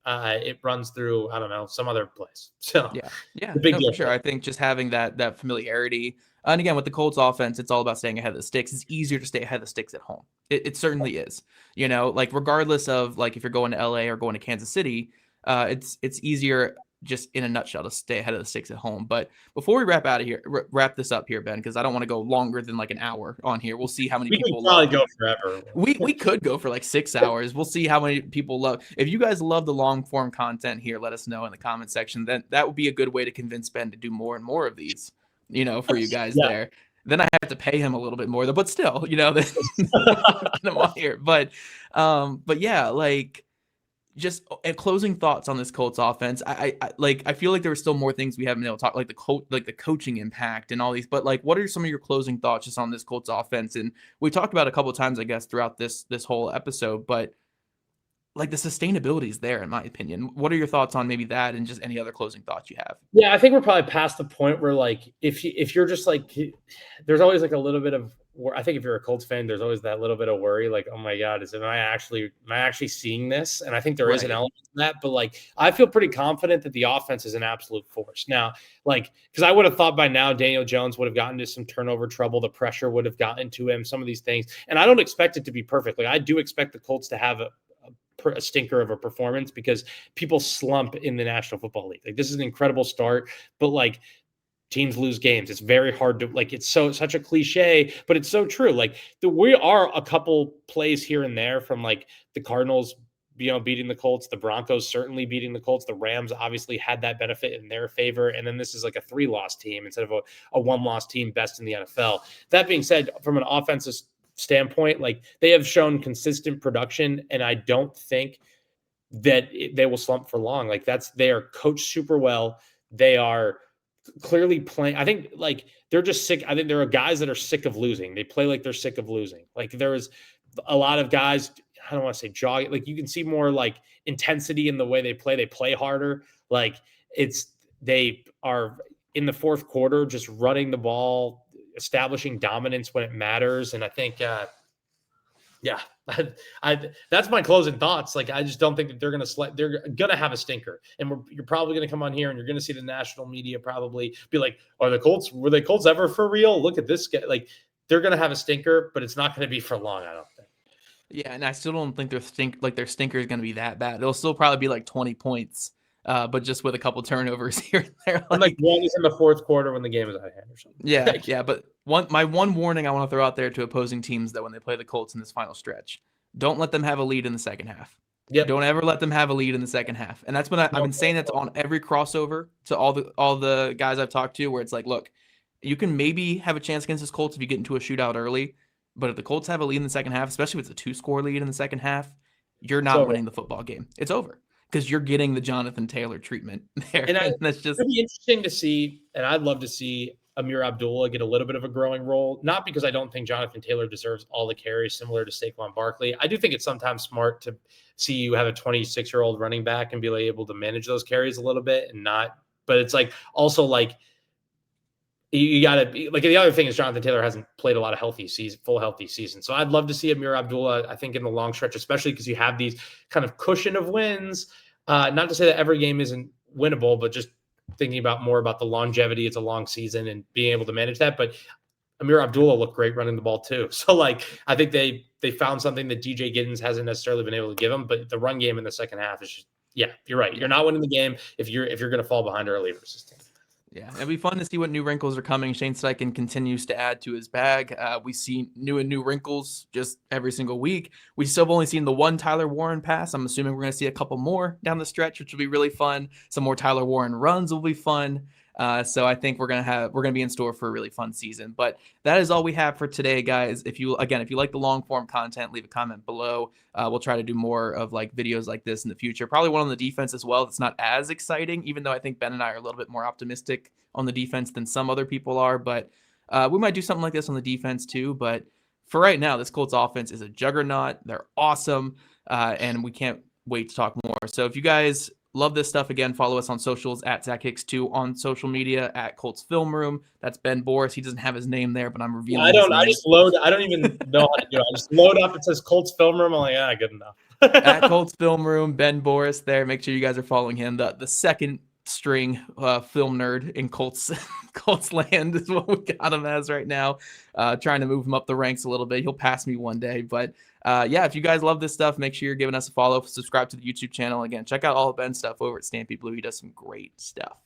it runs through, I don't know, some other place. So Yeah, the big no, deal for sure. I think just having that familiarity, and again with the Colts offense, it's all about staying ahead of the sticks. It's easier to stay ahead of the sticks at home. It certainly is. Like regardless of like if you're going to LA or going to Kansas City, it's easier just in a nutshell to stay ahead of the sticks at home. But before we wrap this up here, Ben, because I don't want to go longer than like an hour on here. We'll see how many we can people probably love. go forever. We could go for like 6 hours. We'll see how many people love. If you guys love the long form content here, let us know in the comment section. Then that would be a good way to convince Ben to do more and more of these, for you guys Yeah. there. Then I have to pay him a little bit more, but still, get him on here. But yeah, like just closing thoughts on this Colts offense. I feel like there were still more things we haven't been able to talk, like the coaching impact and all these. But like, what are some of your closing thoughts just on this Colts offense? And we talked about it a couple of times, I guess, throughout this whole episode. But like the sustainability is there, in my opinion. What are your thoughts on maybe that, and just any other closing thoughts you have? Yeah, I think we're probably past the point where like if you're just like, there's always like a little bit of, I think if you're a Colts fan, there's always that little bit of worry, like, oh my God, am I actually seeing this? And I think there is an element to that, but like I feel pretty confident that the offense is an absolute force. Now, like, because I would have thought by now Daniel Jones would have gotten into some turnover trouble, the pressure would have gotten to him, some of these things, and I don't expect it to be perfect. Like I do expect the Colts to have a stinker of a performance because people slump in the National Football League. Like this is an incredible start, but like teams lose games. It's very hard to like, it's such a cliche, but it's so true. Like we are a couple plays here and there from like the Cardinals, beating the Colts, the Broncos certainly beating the Colts. The Rams obviously had that benefit in their favor. And then this is like a 3-loss team instead of a 1-loss team, best in the NFL. That being said, from an offensive standpoint, like they have shown consistent production, and I don't think that they will slump for long. Like they are coached super well. They are clearly playing. I think like they're just sick. I think there are guys that are sick of losing. They play like they're sick of losing. Like there is a lot of guys, I don't want to say jogging. Like you can see more like intensity in the way they play. They play harder. Like they are in the fourth quarter, just running the ball, establishing dominance when it matters. And I think, yeah, that's my closing thoughts. Like, I just don't think that they're going to have a stinker. And you're probably going to come on here and you're going to see the national media probably be like, were the Colts ever for real? Look at this guy. Like they're going to have a stinker, but it's not going to be for long, I don't think. Yeah, and I still don't think their stinker is going to be that bad. It'll still probably be like 20 points, but just with a couple turnovers here and there. Like one is in the fourth quarter when the game is out of hand or something. Yeah, yeah. But my one warning I want to throw out there to opposing teams, that when they play the Colts in this final stretch, don't let them have a lead in the second half. Yep. Don't ever let them have a lead in the second half. And that's when I've been saying that on every crossover to all the guys I've talked to, where it's like, look, you can maybe have a chance against this Colts if you get into a shootout early. But if the Colts have a lead in the second half, especially if it's a 2-score lead in the second half, you're not winning the football game. It's over because you're getting the Jonathan Taylor treatment there. And that's just be interesting to see. And I'd love to see Amir Abdullah get a little bit of a growing role, not because I don't think Jonathan Taylor deserves all the carries similar to Saquon Barkley. I do think it's sometimes smart to see you have a 26-year-old running back and be able to manage those carries a little bit and not, but it's like also like, you got to be like, the other thing is Jonathan Taylor hasn't played a lot of full healthy season. So I'd love to see Amir Abdullah, I think in the long stretch, especially because you have these kind of cushion of wins. Not to say that every game isn't winnable, but just thinking more about the longevity. It's a long season and being able to manage that. But Amir Abdullah looked great running the ball too. So like, I think they found something that DJ Giddens hasn't necessarily been able to give them, but the run game in the second half is just, yeah, you're right. You're not winning the game if you're going to fall behind early versus team. Yeah, it'll be fun to see what new wrinkles are coming. Shane Steichen continues to add to his bag. We see new wrinkles just every single week. We still have only seen the one Tyler Warren pass. I'm assuming we're going to see a couple more down the stretch, which will be really fun. Some more Tyler Warren runs will be fun. So I think we're gonna be in store for a really fun season. But that is all we have for today, guys. If you like the long form content, leave a comment below. We'll try to do more of like videos like this in the future. Probably one on the defense as well. It's not as exciting, even though I think Ben and I are a little bit more optimistic on the defense than some other people are. But we might do something like this on the defense too. But for right now, this Colts offense is a juggernaut. They're awesome, and we can't wait to talk more. So if you guys love this stuff, again, follow us on socials at ZachHicks2 on social media, at Colts Film Room. That's Ben Borus. He doesn't have his name there, but I'm revealing. I don't even know how to do it. I just load up. It says Colts Film Room. I'm like, good enough. At Colts Film Room, Ben Borus there. Make sure you guys are following him. The second string film nerd in Colts Colts land is what we got him as right now. Trying to move him up the ranks a little bit. He'll pass me one day. But yeah, if you guys love this stuff, make sure you're giving us a follow. Subscribe to the YouTube channel. Again, check out all of Ben's stuff over at Stampy Blue. He does some great stuff.